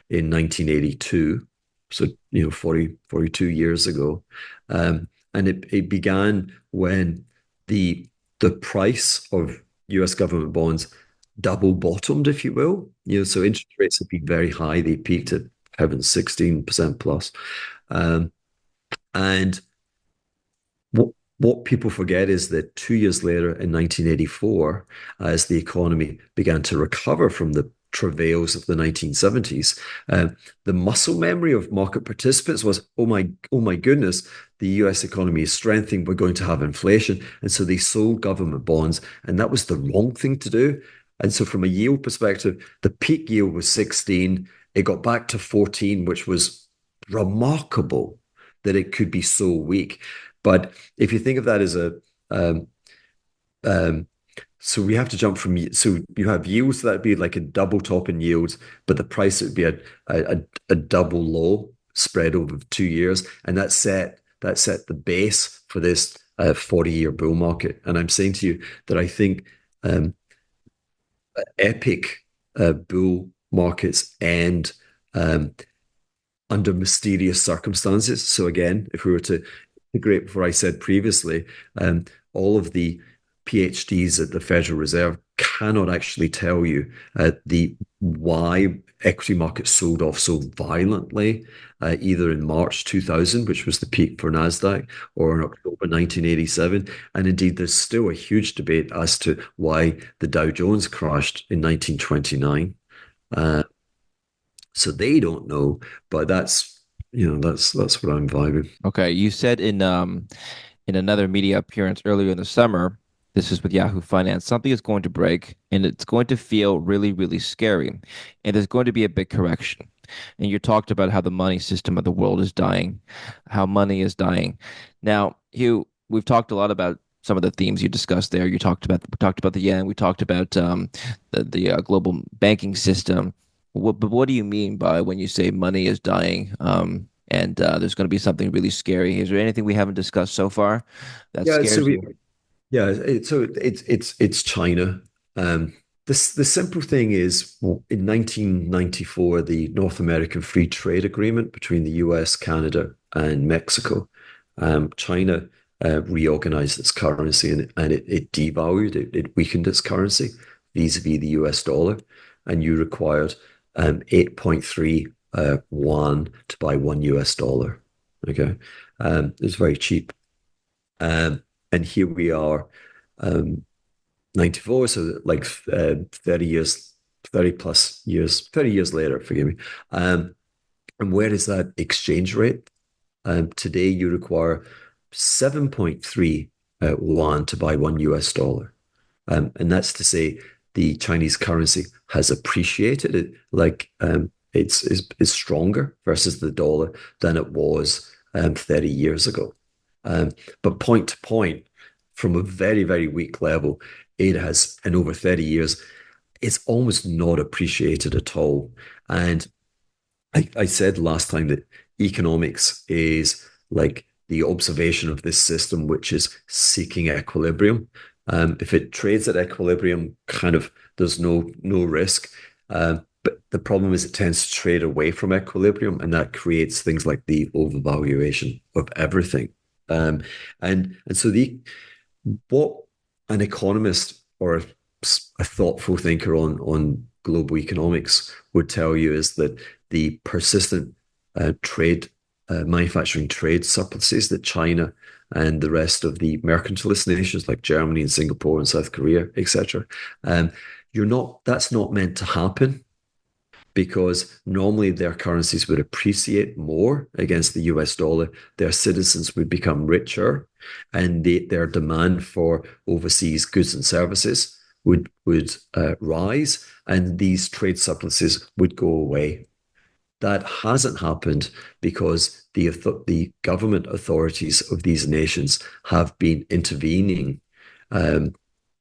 in 1982, so 42 years ago, and it began when the the price of U.S. government bonds double bottomed, if you will. So interest rates have been very high; they peaked at heaven 16% plus, um, and what what people forget is that 2 years later, in 1984, as the economy began to recover from the travails of the 1970s, the muscle memory of market participants was, oh my goodness, the US economy is strengthening, we're going to have inflation. And so they sold government bonds, and that was the wrong thing to do. And so from a yield perspective, the peak yield was 16. It got back to 14, which was remarkable that it could be so weak. But if you think of that as um, um, so we have to jump from, so you have yields that'd be like a double top in yields, but the price would be a double low spread over 2 years, and that set the base for this 40-year bull market. And I'm saying to you that I think um, epic bull markets end um, under mysterious circumstances. So again, if we were to integrate what I said previously, all of the PhDs at the Federal Reserve cannot actually tell you the why equity markets sold off so violently, either in March 2000, which was the peak for Nasdaq, or in October 1987. And indeed, there's still a huge debate as to why the Dow Jones crashed in 1929. Uh, so they don't know, but that's what I'm vibing. Okay, you said in another media appearance earlier in the summer, this is with Yahoo Finance, something is going to break and it's going to feel really, really scary. And there's going to be a big correction. And you talked about how the money system of the world is dying, how money is dying. Now, Hugh, we've talked a lot about some of the themes you discussed there. We talked about the yen, we talked about the global banking system. But what do you mean by when you say money is dying? And there's going to be something really scary. Is there anything we haven't discussed so far that Yeah, so scares we you? Yeah, it's China. The simple thing is, in 1994, the North American Free Trade Agreement between the US, Canada, and Mexico, China reorganized its currency, and it devalued, it weakened its currency vis-a-vis the US dollar, and you required 8.3 yuan to buy $1. Okay, it was very cheap. And here we are, um, 94, so like 30 years, 30 plus years, 30 years later, forgive me. And where is that exchange rate? Today, you require 7.3 yuan to buy $1. And that's to say the Chinese currency has appreciated it, like it's stronger versus the dollar than it was 30 years ago. Um, but point to point, from a very, very weak level, it has, in over 30 years, it's almost not appreciated at all. And I said last time that economics is like the observation of this system, which is seeking equilibrium. If it trades at equilibrium, kind of there's no risk. But the problem is it tends to trade away from equilibrium, and that creates things like the overvaluation of everything. Um, and so the what an economist or a thoughtful thinker on global economics would tell you is that the persistent manufacturing trade surpluses that China and the rest of the mercantilist nations like Germany and Singapore and South Korea, etc., you're not that's not meant to happen. because normally their currencies would appreciate more against the US dollar. Their citizens would become richer, and their demand for overseas goods and services would rise, and these trade surpluses would go away. That hasn't happened because the government authorities of these nations have been intervening um,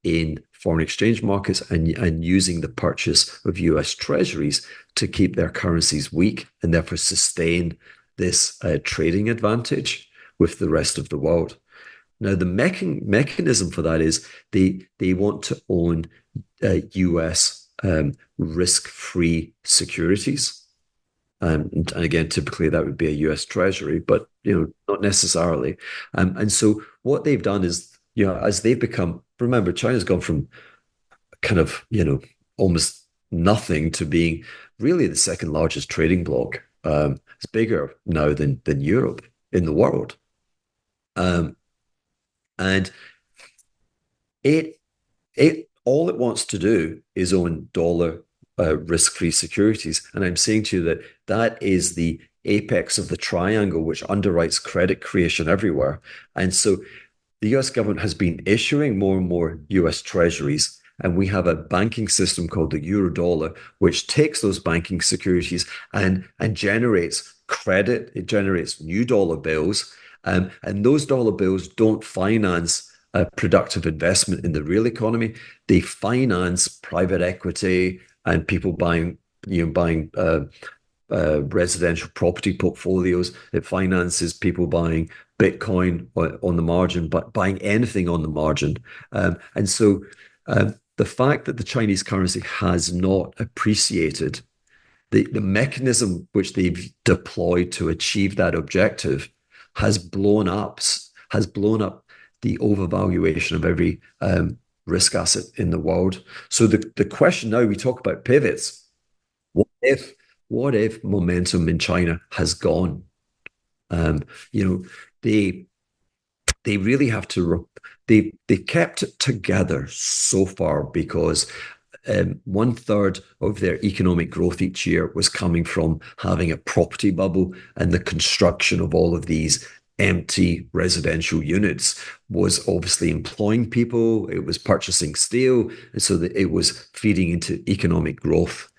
in foreign exchange markets and using the purchase of US treasuries to keep their currencies weak and therefore sustain this trading advantage with the rest of the world. Now, the mechanism for that is they want to own US risk-free securities. And again, typically that would be a US Treasury, but not necessarily. And so what they've done is, as they've become, remember, China's gone from kind of, almost nothing to being really the second largest trading bloc. It's bigger now than Europe in the world. Um, and it it all it wants to do is own dollar risk-free securities. And I'm saying to you that that is the apex of the triangle which underwrites credit creation everywhere. And so the US government has been issuing more and more US treasuries. And we have a banking system called the euro dollar, which takes those banking securities and generates credit. It generates new dollar bills. And those dollar bills don't finance a productive investment in the real economy. They finance private equity and people buying residential property portfolios. It finances people buying Bitcoin on the margin, but buying anything on the margin. And so the fact that the Chinese currency has not appreciated, the mechanism which they've deployed to achieve that objective has blown up, has blown up the overvaluation of every risk asset in the world. So the question now, we talk about pivots. What if what if momentum in China has gone? Um, you know, they they really have to they kept it together so far because 1/3 of their economic growth each year was coming from having a property bubble, and the construction of all of these empty residential units was obviously employing people. It was purchasing steel, and so that it was feeding into economic growth.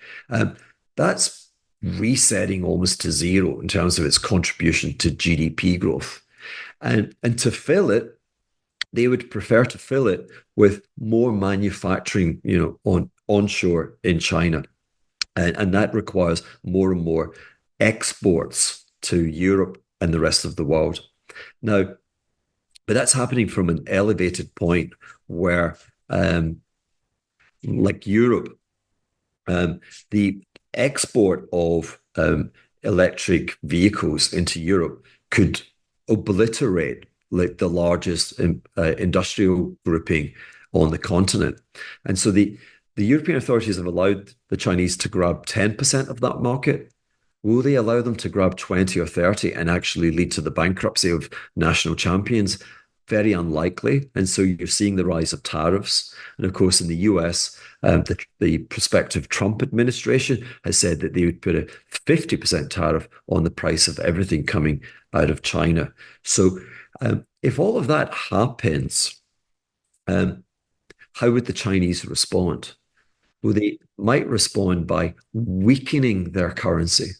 That's resetting almost to zero in terms of its contribution to GDP growth. And to fill it, they would prefer to fill it with more manufacturing, onshore in China. And that requires more and more exports to Europe and the rest of the world. Now, but that's happening from an elevated point where, like Europe, the export of electric vehicles into Europe could obliterate like the largest industrial grouping on the continent. And so the European authorities have allowed the Chinese to grab 10% of that market. Will they allow them to grab 20 or 30 and actually lead to the bankruptcy of national champions? Very unlikely. And so you're seeing the rise of tariffs. And of course, in the US, the prospective Trump administration has said that they would put a 50% tariff on the price of everything coming out of China. So if all of that happens, um, how would the Chinese respond? Well, they might respond by weakening their currency.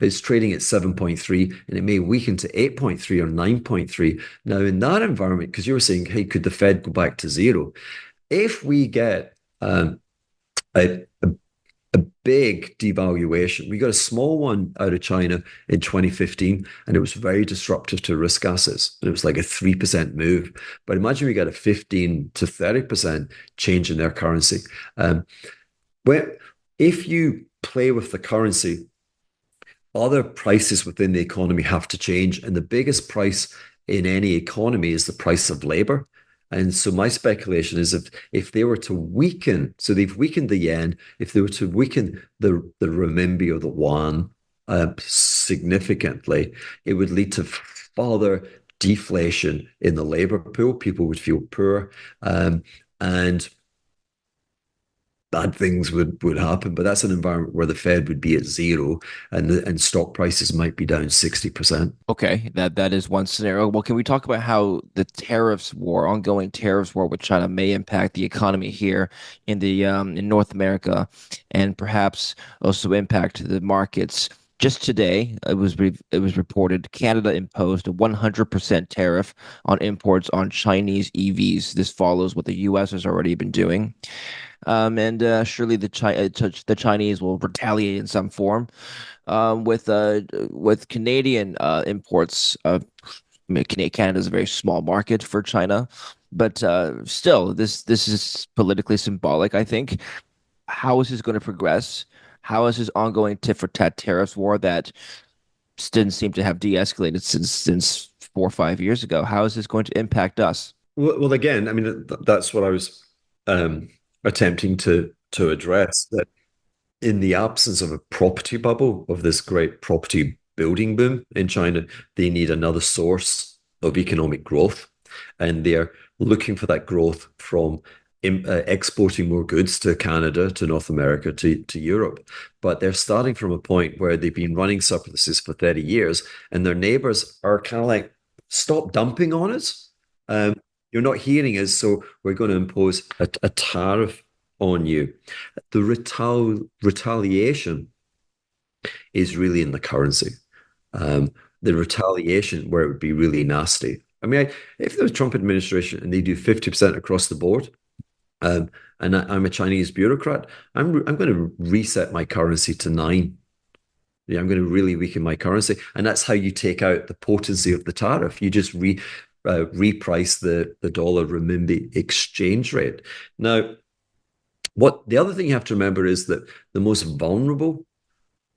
It's trading at 7.3 and it may weaken to 8.3 or 9.3. Now, in that environment, because you were saying, hey, could the Fed go back to zero? If we get a big devaluation, we got a small one out of China in 2015, and it was very disruptive to risk assets. And it was like a 3% move. But imagine we got a 15 to 30% change in their currency. Where if you play with the currency, other prices within the economy have to change. And the biggest price in any economy is the price of labor. And so my speculation is if they were to weaken, so they've weakened the yen, if they were to weaken the renminbi or the yuan significantly, it would lead to further deflation in the labor pool. People would feel poor. And bad things would happen. But that's an environment where the Fed would be at zero and stock prices might be down 60%. Okay, that is one scenario. Well, can we talk about how the ongoing tariffs war with China may impact the economy here in North America, and perhaps also impact the markets? Just today, it was reported Canada imposed a 100% tariff on imports on Chinese EVs. This follows what the U.S. has already been doing, and surely the Chinese will retaliate in some form with Canadian imports. I mean, Canada is a very small market for China, but still, this is politically symbolic, I think. How is this going to progress? How is this ongoing tit for tat tariffs war that didn't seem to have de-escalated since 4 or 5 years ago? How is this going to impact us? Well, again, I mean, that's what I was um, attempting to address. That in the absence of a property bubble, of this great property building boom in China, they need another source of economic growth. And they're looking for that growth from exporting more goods to Canada, to North America, to Europe. But they're starting from a point where they've been running surpluses for 30 years, and their neighbors are kind of like, stop dumping on us. You're not hearing us, so we're going to impose a tariff on you. The retaliation is really in the currency. The retaliation where it would be really nasty. I mean, if there was a Trump administration and they do 50% across the board, um, and I'm a Chinese bureaucrat, I'm going to reset my currency to nine. Yeah, I'm going to really weaken my currency, and that's how you take out the potency of the tariff. You just reprice the dollar renminbi exchange rate. Now, what the other thing you have to remember is that the most vulnerable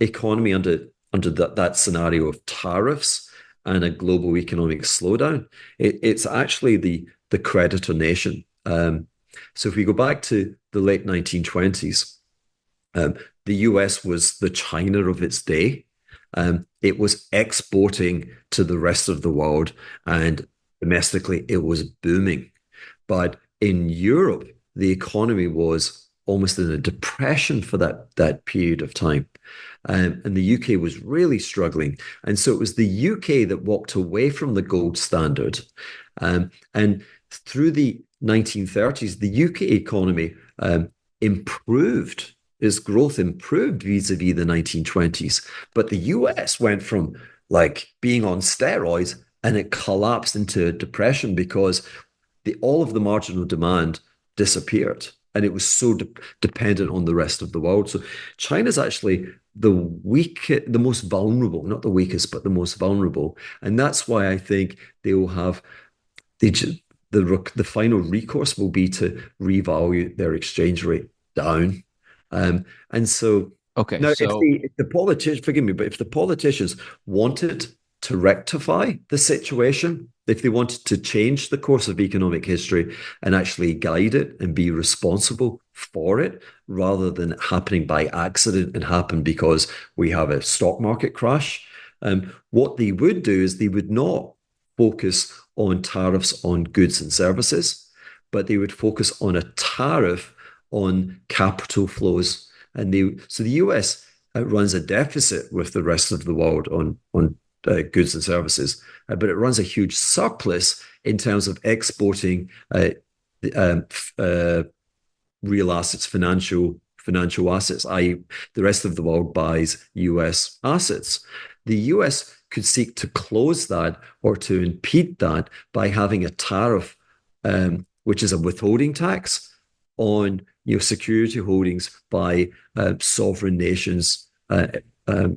economy under that scenario of tariffs and a global economic slowdown, it's actually the creditor nation. So if we go back to the late 1920s, the US was the China of its day. It was exporting to the rest of the world, and domestically, it was booming. But in Europe, the economy was almost in a depression for that period of time. And the UK was really struggling. And so it was the UK that walked away from the gold standard. And through the 1930s, the UK economy improved. Its growth improved vis-a-vis the 1920s. But the US went from like being on steroids and it collapsed into a depression because all of the marginal demand disappeared, and it was so dependent on the rest of the world. So China's actually the most vulnerable, not the weakest, but the most vulnerable, and that's why I think they will have they the final recourse will be to revalue their exchange rate down, and so Okay, now so if the politicians, forgive me, but if the politicians wanted to rectify the situation, if they wanted to change the course of economic history and actually guide it and be responsible for it, rather than it happening by accident and happen because we have a stock market crash, what they would do is they would not focus on tariffs on goods and services, but they would focus on a tariff on capital flows. So the US runs a deficit with the rest of the world on goods and services, but it runs a huge surplus in terms of exporting um, uh, real assets, financial assets, i.e., the rest of the world buys US assets. The US could seek to close that or to impede that by having a tariff, which is a withholding tax on security holdings by sovereign nations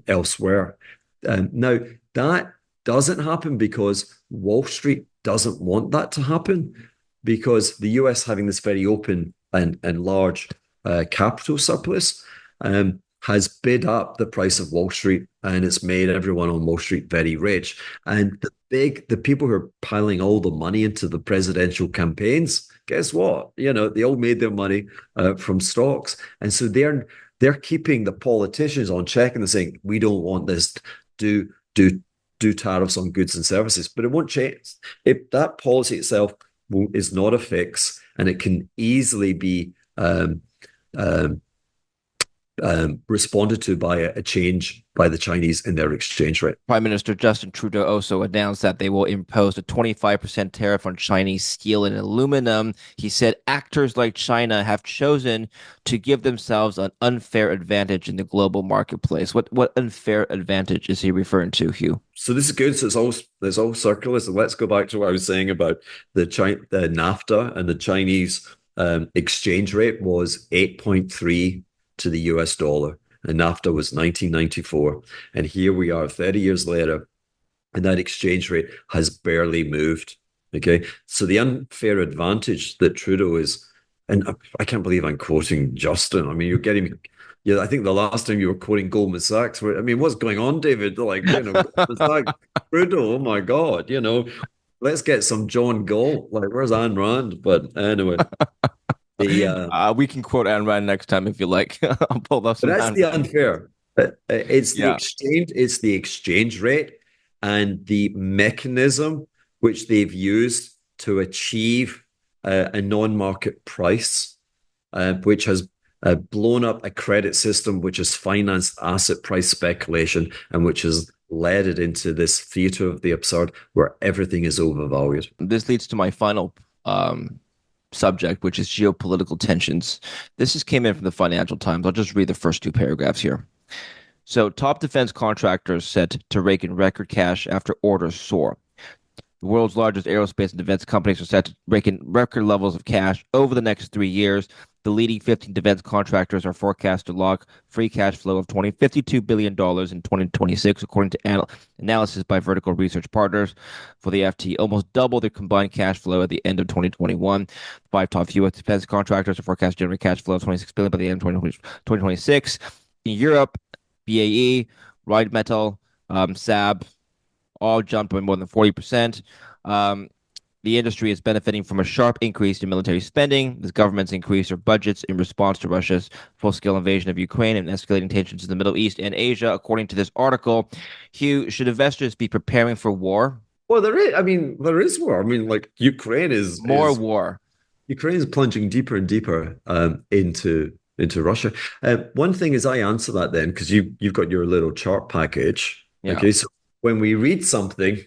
elsewhere. Now, that doesn't happen because Wall Street doesn't want that to happen, because the US having this very open and large capital surplus has bid up the price of Wall Street, and it's made everyone on Wall Street very rich. And the people who are piling all the money into the presidential campaigns, guess what? They all made their money from stocks, and so they're keeping the politicians on check, and they're saying, we don't want this. Do do do tariffs on goods and services, but it won't change. If that policy itself is not a fix, and it can easily be um, responded to by a change by the Chinese in their exchange rate. Prime Minister Justin Trudeau also announced that they will impose a 25% tariff on Chinese steel and aluminum. He said actors like China have chosen to give themselves an unfair advantage in the global marketplace. What unfair advantage is he referring to, Hugh? So this is good. So it's all circular. So let's go back to what I was saying about the NAFTA and the Chinese exchange rate was 8.3 to the US dollar, and NAFTA was 1994, and here we are 30 years later, and that exchange rate has barely moved. Okay, so the unfair advantage that Trudeau is, and I can't believe I'm quoting Justin. I mean, you're getting, yeah, I think the last time you were quoting Goldman Sachs. I mean, what's going on, David? Like, Goldman Sachs, Trudeau. Oh my God, let's get some John Galt. Like, where's Ayn Rand? But anyway, the We can quote Ayn Rand next time if you like. I'll pull up but some that's Ayn the Rand. unfair. It's the Yeah. exchange. It's the exchange rate and the mechanism which they've used to achieve a non-market price, which has blown up a credit system which has financed asset price speculation and which has led it into this theater of the absurd where everything is overvalued. This leads to my final subject, which is geopolitical tensions. This just came in from the Financial Times. I'll just read the first two paragraphs here. So, top defense contractors set to rake in record cash after orders soar. The world's largest aerospace and defense companies are set to rake in record levels of cash over the next 3 years. The leading 15 defense contractors are forecast to log free cash flow of $52 billion in 2026, according to analysis by Vertical Research Partners for the FT, almost double their combined cash flow at the end of 2021. Five top U.S. defense contractors are forecast to generate cash flow of $26 billion by the end of 2026. In Europe, BAE, Rheinmetall, SAB, all jumped by more than 40%. Um, the industry is benefiting from a sharp increase in military spending as governments increase their budgets in response to Russia's full-scale invasion of Ukraine and escalating tensions in the Middle East and Asia, according to this article. Hugh, should investors be preparing for war? Well, there is. I mean, there is war. I mean, like Ukraine is More is war. Ukraine is plunging deeper and deeper into Russia. One thing is, I answer that then because you've got your little chart package. Yeah. Okay, so when we read something,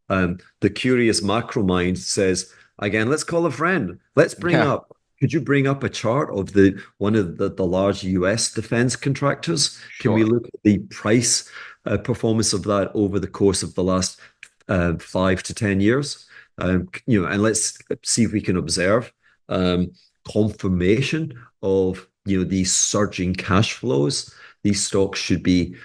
the curious macro mind says again, let's call a friend. Let's bring Yeah. up. Could you bring up a chart of the one of the large U.S. defense contractors? Can we Sure. look at the price performance of that over the course of the last 5 to 10 years? And let's see if we can observe um, confirmation of these surging cash flows. These stocks should be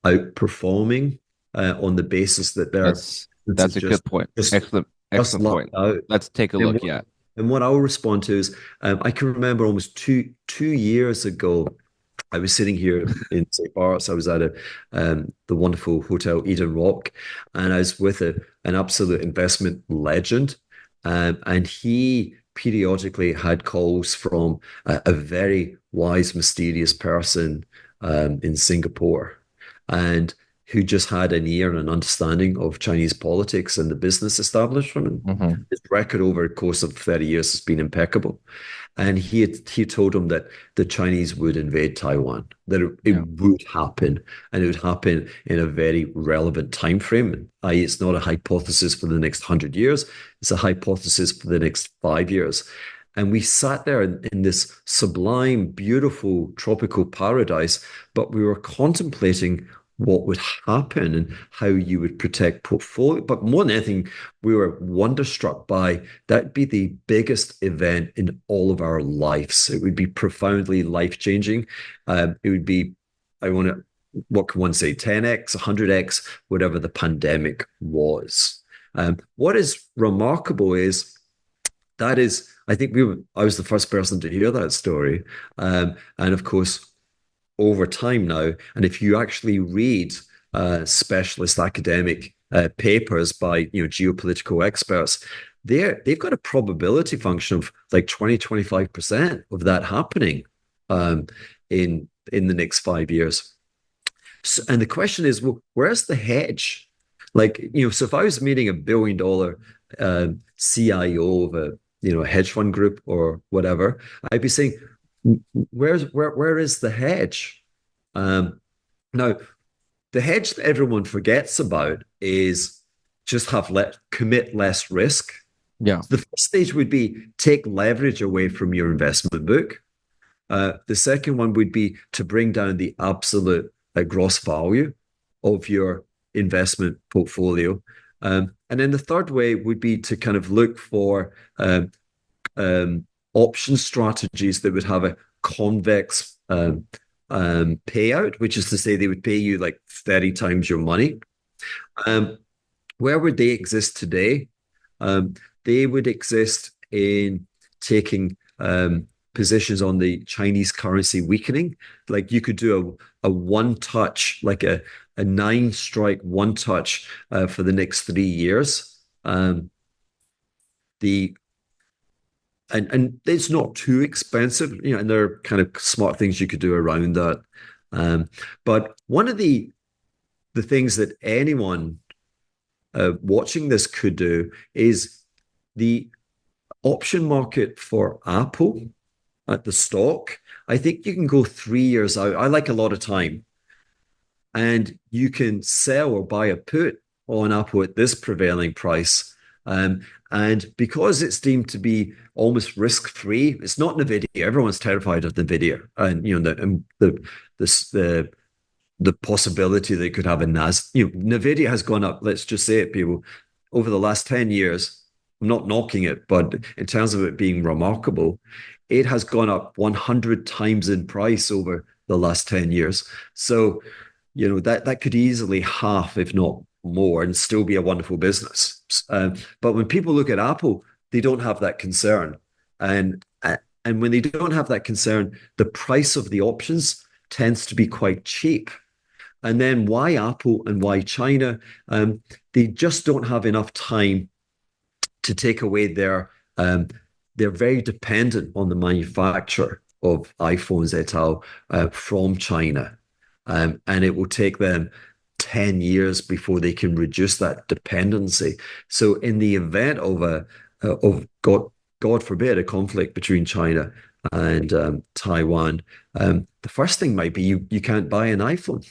outperforming on the basis that they're That's it's that's a good point. just Excellent, just excellent lucked point. out. Let's take a And look. what, Yeah. and what I'll respond to is I can remember almost two years ago. I was sitting here in St. Bart's. I was at the wonderful Hotel Eden Rock, and I was with an absolute investment legend. And he periodically had calls from a very wise, mysterious person in Singapore, and who just had an ear and an understanding of Chinese politics and the business establishment. Hmm. His record over the course of 30 years has been impeccable. And he told him that the Chinese would invade Taiwan, that it Yeah. would happen, and it would happen in a very relevant time frame. I.e., it's not a hypothesis for the next 100 years; it's a hypothesis for the next 5 years. And we sat there in this sublime, beautiful tropical paradise, but we were contemplating what would happen and how you would protect portfolio. But more than anything, we were wonderstruck by that'd be the biggest event in all of our lives. It would be profoundly life changing. It would be, I want to, what can one say, 10x, 100x, whatever the pandemic was. What is remarkable is that is, I think I was the first person to hear that story. And of course, over time now. And if you actually read specialist academic papers by geopolitical experts, they've got a probability function of like 20-25% of that happening um, in the next 5 years. So, and the question is, well, where's the hedge? Like, so if I was meeting $1 billion CIO of a hedge fund group or whatever, I'd be saying, where is the hedge? Um, Now, the hedge that everyone forgets about is just have let commit less risk. Yeah. So the first stage would be take leverage away from your investment book. The second one would be to bring down the absolute gross value of your investment portfolio. And then the third way would be to kind of look for um, option strategies that would have a convex payout, which is to say they would pay you like 30 times your money. Um, where would they exist today? Um, they would exist in taking positions on the Chinese currency weakening. Like you could do a one touch, like a nine strike one touch for the next 3 years. The and it's not too expensive, and there are kind of smart things you could do around that. Um, but one of the things that anyone watching this could do is the option market for Apple at the stock. I think you can go 3 years out. I like a lot of time, and you can sell or buy a put on Apple at this prevailing price. And because it's deemed to be almost risk-free, it's not Nvidia. Everyone's terrified of Nvidia, and the possibility they could have a NAS. Nvidia has gone up. Let's just say it, people, over the last 10 years. I'm not knocking it, but in terms of it being remarkable, it has gone up 100 times in price over the last 10 years. So that could easily half, if not more, and still be a wonderful business. But when people look at Apple, they don't have that concern, and when they don't have that concern, the price of the options tends to be quite cheap. And then why Apple and why China? They just don't have enough time to take away they're very dependent on the manufacture of iPhones et al. From China. And it will take them 10 years before they can reduce that dependency. So in the event of God forbid, a conflict between China and Taiwan, the first thing might be you can't buy an iPhone.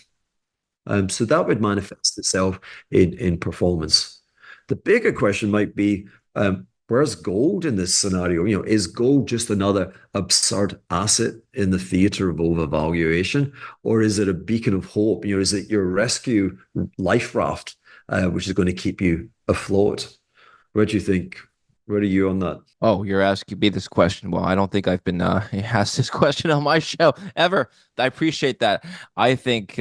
So that would manifest itself in performance. The bigger question might be, where's gold in this scenario? Is gold just another absurd asset in the theater of overvaluation, or is it a beacon of hope? Is it your rescue life raft, which is going to keep you afloat? Where do you think? Where are you on that? Oh, you're asking me this question. Well, I don't think I've been asked this question on my show ever. I appreciate that. I think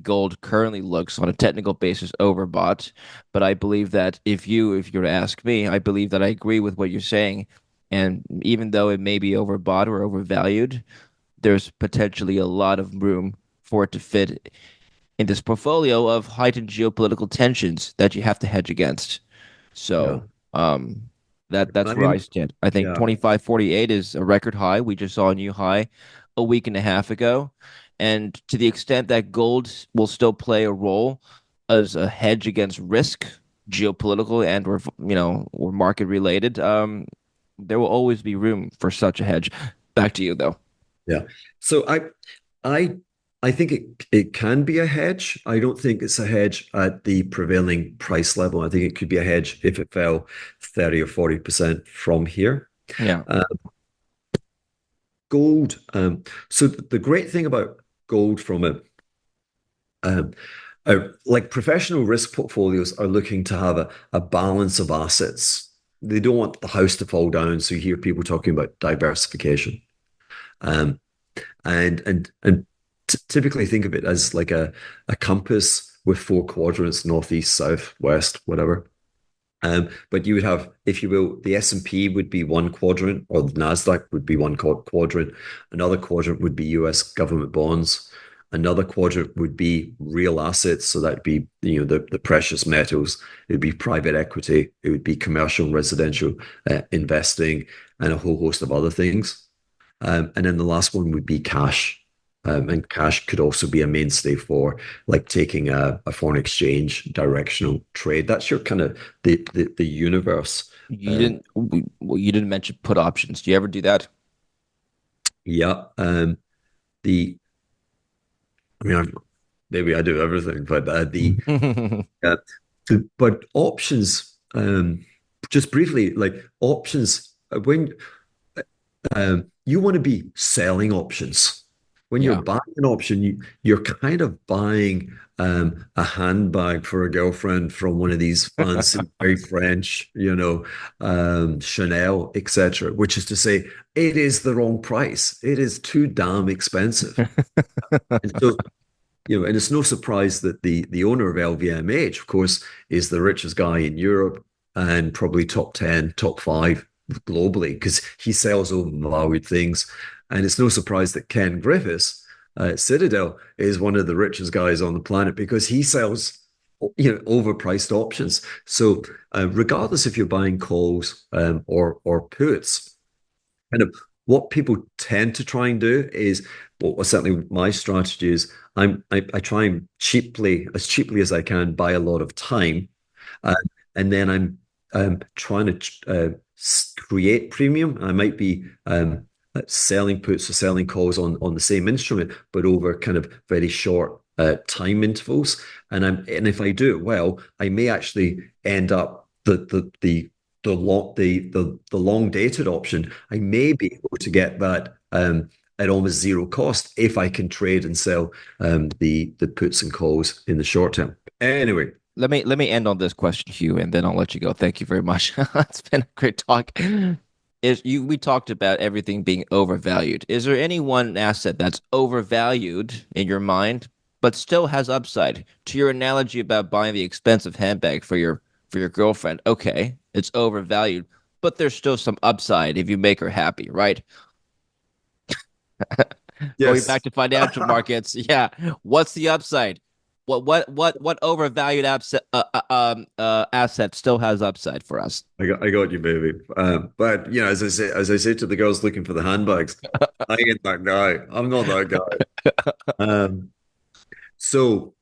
gold currently looks on a technical basis overbought, but I believe that if you're to ask me, I believe that I agree with what you're saying. And even though it may be overbought or overvalued, there's potentially a lot of room for it to fit in this portfolio of heightened geopolitical tensions that you have to hedge against. Yeah, So, um, that's I where I mean, stand. I think yeah, 25.48 is a record high. We just saw a new high a week and a half ago. And to the extent that gold will still play a role as a hedge against risk, geopolitical and or market related, there will always be room for such a hedge. Back to you though. yeah. So I I think it can be a hedge. I don't think it's a hedge at the prevailing price level. I think it could be a hedge if it fell 30 or 40% from here. Yeah. Uh, Gold. So the great thing about gold from um, like professional risk portfolios are looking to have a balance of assets. They don't want the house to fall down. So you hear people talking about diversification. Um, and typically think of it as like a compass with four quadrants: northeast, south, west, whatever. But you would have, if you will, the S&P would be one quadrant, or the Nasdaq would be one quadrant. Another quadrant would be US government bonds. Another quadrant would be real assets, so that'd be the precious metals. It would be private equity. It would be commercial and residential investing, and a whole host of other things. And then the last one would be cash. And cash could also be a mainstay for like taking a foreign exchange directional trade. That's your kind of the universe. You Um, didn't well, you didn't mention put options. Do you ever do that? Yeah. The I mean, maybe I do everything, but uh, but options. Just briefly, like options. When you want to be selling options. When you're Yeah. buying an option, you're kind of buying a handbag for a girlfriend from one of these fancy, very French, Chanel, etc. Which is to say, it is the wrong price. It is too damn expensive. And so and it's no surprise that the owner of LVMH, of course, is the richest guy in Europe and probably top 10, top five globally because he sells overvalued things. And it's no surprise that Ken Griffiths at Citadel is one of the richest guys on the planet because he sells overpriced options. So regardless if you're buying calls or puts, kind of what people tend to try and do is, well, certainly my strategy is I try and as cheaply as I can, buy a lot of time, uh, and then I'm trying to create premium. I might be selling puts or selling calls on the same instrument, but over kind of very short time intervals. And if I do it well, I may actually end up the long dated option. I may be able to get that at almost zero cost if I can trade and sell the puts and calls in the short term. Anyway, Let me end on this question, Hugh, and then I'll let you go. Thank you very much. It's been a great talk. Is you we talked about everything being overvalued. Is there any one asset that's overvalued in your mind, but still has upside? To your analogy about buying the expensive handbag for your girlfriend, okay, it's overvalued, but there's still some upside if you make her happy, right? Going yes. back to financial markets, yeah. What's the upside? What overvalued asset still has upside for us? I got you, baby. But as I say to the girls looking for the handbags, I ain't that guy. I'm not that guy. So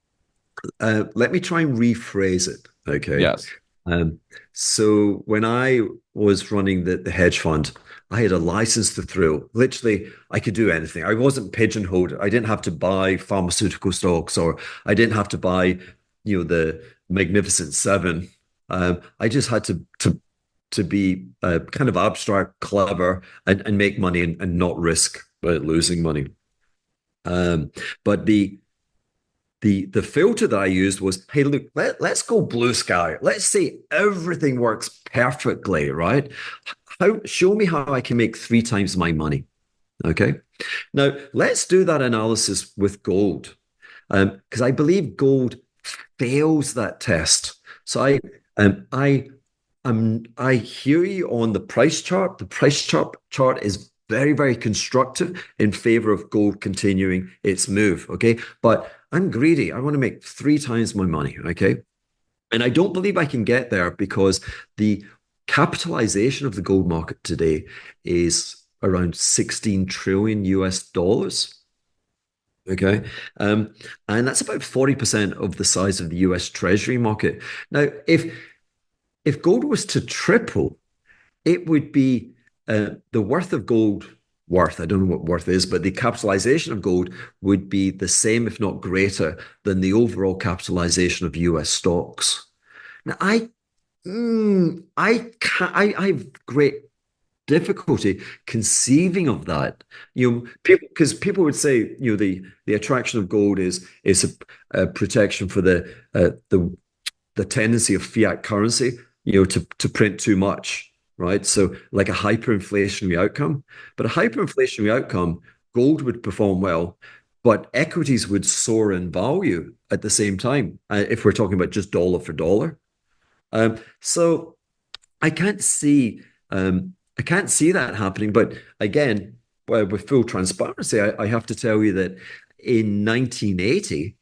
let me try and rephrase it. Okay. Yes. Um, so when I was running the hedge fund, I had a license to thrill. Literally, I could do anything. I wasn't pigeonholed. I didn't have to buy pharmaceutical stocks or I didn't have to buy, the Magnificent Seven. I just had to be kind of abstract, clever, and make money and not risk losing money. But the filter that I used was, hey, look, let's go blue sky. Let's say everything works perfectly, right? Show me how I can make three times my money. Okay. Now let's do that analysis with gold. Because I believe gold fails that test. So I hear you on the price chart. The price chart is very, very constructive in favor of gold continuing its move. Okay. But I'm greedy. I want to make three times my money. Okay. And I don't believe I can get there because the capitalization of the gold market today is around 16 trillion US dollars. Okay. Um, and that's about 40% of the size of the US Treasury market. Now, if gold was to triple, it would be the worth of gold. I don't know what worth is, but the capitalization of gold would be the same, if not greater, than the overall capitalization of US stocks. Now, I have great difficulty conceiving of that. People because people would say, the attraction of gold is a protection for the tendency of fiat currency, to print too much, right? So like a hyperinflationary outcome. But a hyperinflationary outcome, gold would perform well, but equities would soar in value at the same time, if we're talking about just dollar for dollar. So I can't see I can't see that happening. But again, well, with full transparency, I have to tell you that in 1980,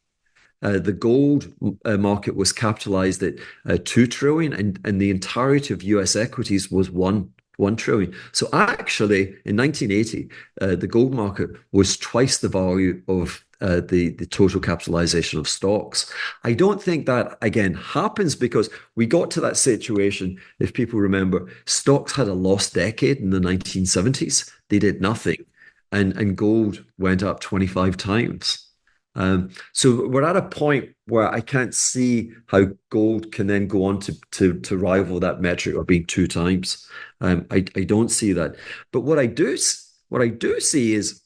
the gold market was capitalized at 2 trillion, and the entirety of US equities was one trillion. So actually, in 1980, the gold market was twice the value of the total capitalization of stocks. I don't think that again happens because we got to that situation. If people remember, stocks had a lost decade in the 1970s. They did nothing. and gold went up 25 times. So we're at a point where I can't see how gold can then go on to rival that metric of being two times. I don't see that. But what I do see is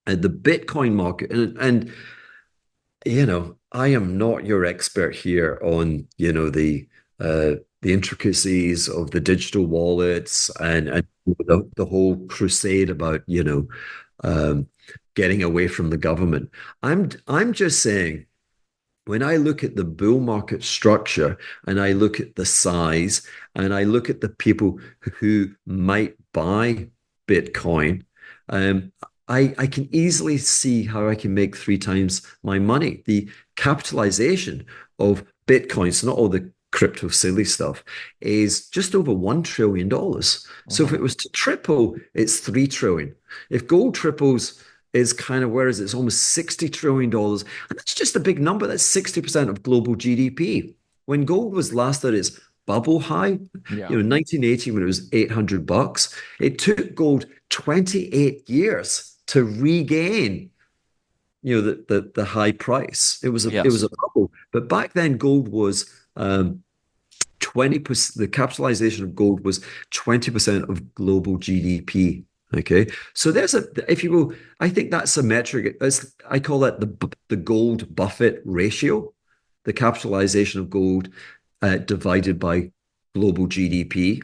the Bitcoin market, and I am not your expert here on the intricacies of the digital wallets and the whole crusade about um, getting away from the government. I'm just saying when I look at the bull market structure and I look at the size and I look at the people who might buy Bitcoin, um, I can easily see how I can make three times my money. The capitalization of Bitcoin, so not all the crypto silly stuff, is just over $1 trillion. So if Mhm. it was to triple, it's 3 trillion. If gold triples, is kind of where is it? It's almost $60 trillion. And that's just a big number. That's 60% of global GDP. When gold was last at its bubble high, Yeah. 1980 when it was $800, it took gold 28 years to regain, the high price. It was a Yes. bubble. But back then gold was 20%, the capitalization of gold was 20% of global GDP. Okay. So if you will, I think that's a metric. I call that the gold Buffett ratio, the capitalization of gold divided by global GDP.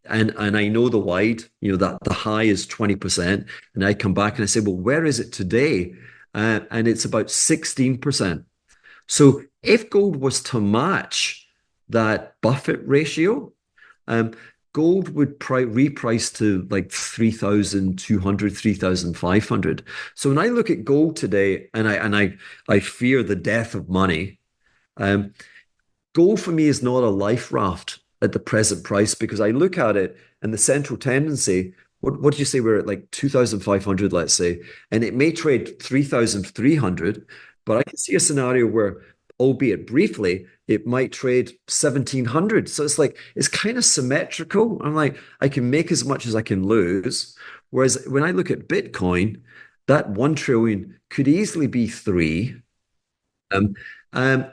And I know the wide, that the high is 20%. And I come back and I say, well, where is it today? And it's about 16%. So if gold was to match that Buffett ratio, um, gold would reprice to like 3,200, 3,500. So when I look at gold today and I fear the death of money, um, gold for me is not a life raft at the present price because I look at it and the central tendency, what do you say? We're at like 2,500, let's say, and it may trade 3,300, but I can see a scenario where, albeit briefly, it might trade 1,700. So it's kind of symmetrical. I'm like, I can make as much as I can lose. Whereas when I look at Bitcoin, that 1 trillion could easily be three. Um, um,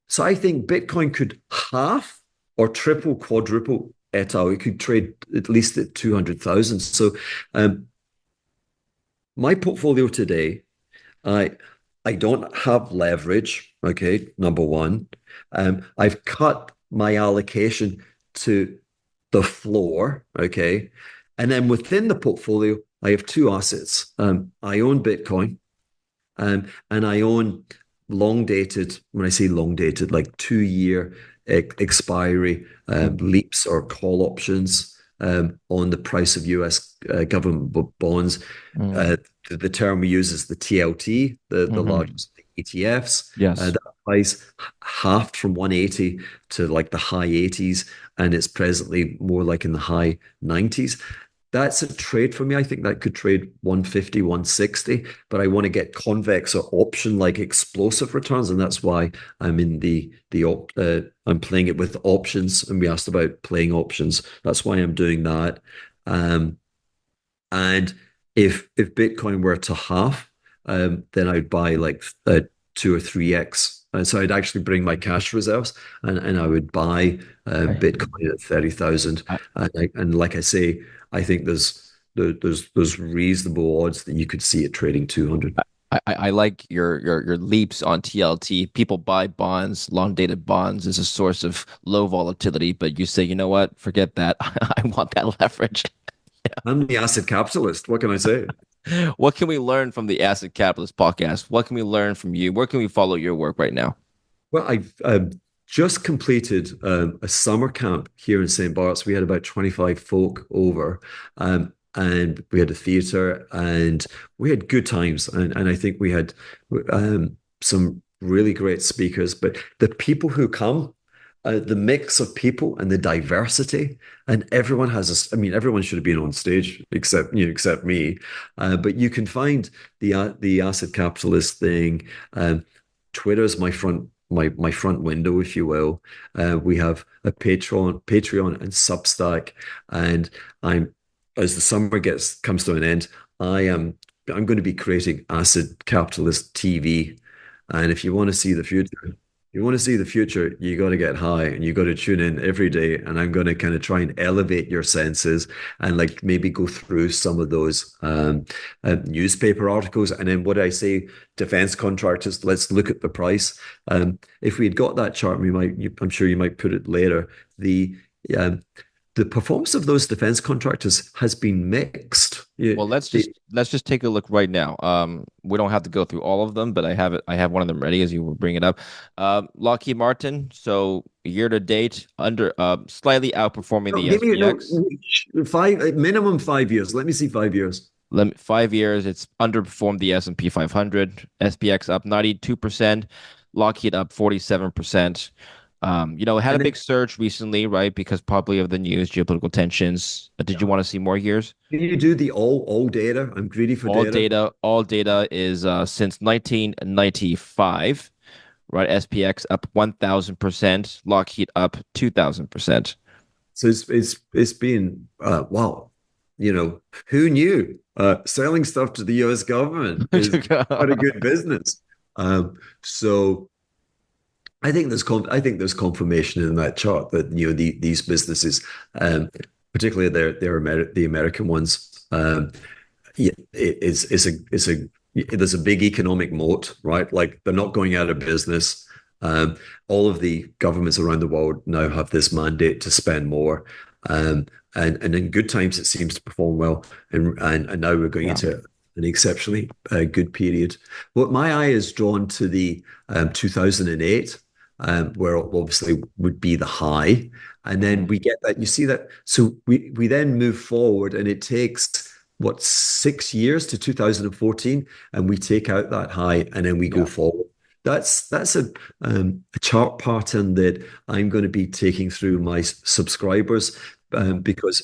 so I think Bitcoin could half or triple, quadruple et al. It could trade at least at 200,000. So um, my portfolio today, I I don't have leverage. Okay, number one. I've cut my allocation to the floor. Okay, and then within the portfolio, I have two assets. I own Bitcoin, and I own long dated, when I say long dated, like 2 year expiry Mm, leaps or call options on the price of US government bonds. mm, Uh, the term we use is the TLT, the mhm. largest ETFs. Yes. That price halved from 180 to like the high 80s, and it's presently more like in the high 90s. That's a trade for me. I think that could trade 150, 160, but I want to get convex or option like explosive returns. And that's why I'm in I'm playing it with options. And we asked about playing options. That's why I'm doing that. Um, and if Bitcoin were to half, then I'd buy like 2 or 3x. And so I'd actually bring my cash reserves and I would buy I, Bitcoin at 30,000. I, And like I say, I think there's reasonable odds that you could see it trading 200. I like your leaps on TLT. People buy bonds, long dated bonds as a source of low volatility, but you say, you know what? Forget that. I want that leverage. I'm the asset capitalist. What can I say? What can we learn from the Asset Capitalist podcast? What can we learn from you? Where can we follow your work right now? Well, I've just completed a summer camp here in St. Bart's. We had about 25 folk over, and we had a theatre, and we had good times. And I think we had some really great speakers. But the people who come, the mix of people and the diversity, and everyone has I mean, everyone should have been on stage except me. But you can find the asset capitalist thing. Twitter's my front window, if you will. We have a Patreon and Substack, and I'm as the summer gets comes to an end, I am I'm going to be creating acid capitalist TV. And if you want to see the future, you want to see the future, you got to get high and you got to tune in every day. And I'm going to kind of try and elevate your senses and like maybe go through some of those newspaper articles. And then what I say, defense contractors, let's look at the price. If we had got that chart, I'm sure you might put it later. Um, the performance of those defense contractors has been mixed. Well, let's just take a look right now. We don't have to go through all of them, but I have it. I have one of them ready as you were bringing it up. Lockheed Martin. So year to date, under slightly outperforming No, the give me no SPX. five minimum 5 years. Let me see 5 years. 5 years, it's underperformed the S&P 500. SPX up 92%. Lockheed up 47%. It had a And then big surge recently, right? Because probably of the news, geopolitical tensions. Did you want to see more years? can you do the all data? I'm greedy for data. All data is since 1995, right? SPX up 1,000%, Lockheed up 2,000%. So it's been wow. Who knew? Selling stuff to the U.S. government is quite a good business. So I think there's confirmation in that chart that these businesses, particularly the American ones, yeah, there's a big economic moat, right? Like they're not going out of business. All of the governments around the world now have this mandate to spend more. And in good times it seems to perform well, and now we're going Yeah. into an exceptionally good period. What my eye is drawn to the 2008, where obviously would be the high, and then Mhm. we get that. You see that, so we then move forward, and it takes what 6 years to 2014, and we take out that high, and then we go Yeah. forward. That's a chart pattern that I'm going to be taking through my subscribers, because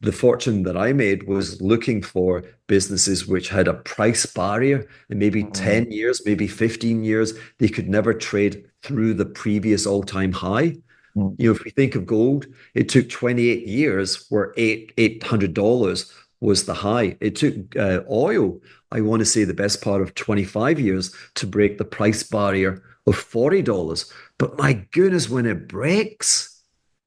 the fortune that I made was looking for businesses which had a price barrier, and maybe Mhm. 10 years, maybe 15 years, they could never trade through the previous all-time high. If we think of gold, it took 28 years where $800 was the high. It took oil, I want to say the best part of 25 years to break the price barrier of $40. But my goodness, when it breaks,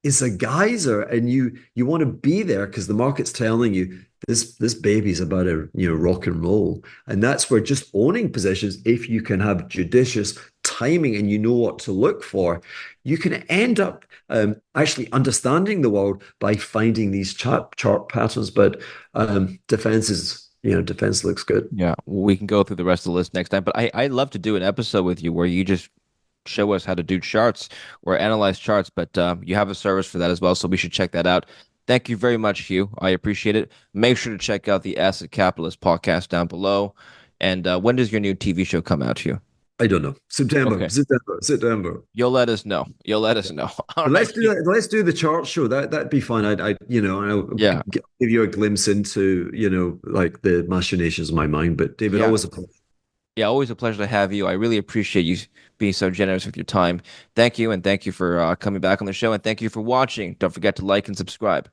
it's a geyser, and you want to be there because the market's telling you this baby's about to rock and roll. And that's where just owning positions, if you can have judicious timing and you know what to look for, you can end up actually understanding the world by finding these chart patterns. But defense looks good. Yeah, we can go through the rest of the list next time. But I'd love to do an episode with you where you just show us how to do charts or analyze charts. But you have a service for that as well, so we should check that out. Thank you very much, Hugh. I appreciate it. Make sure to check out the Asset Capitalist podcast down below. And when does your new TV show come out, Hugh? I don't know. September, Okay, September, September. you'll let us know. You'll let us know. All But right, let's do Hugh. that. Let's do the chart show. That'd be fun. I'll Yeah, give you a glimpse into like the machinations of my mind. But David, yeah, always a pleasure. yeah. Always a pleasure to have you. I really appreciate you being so generous with your time. Thank you, and thank you for coming back on the show, and thank you for watching. Don't forget to like and subscribe.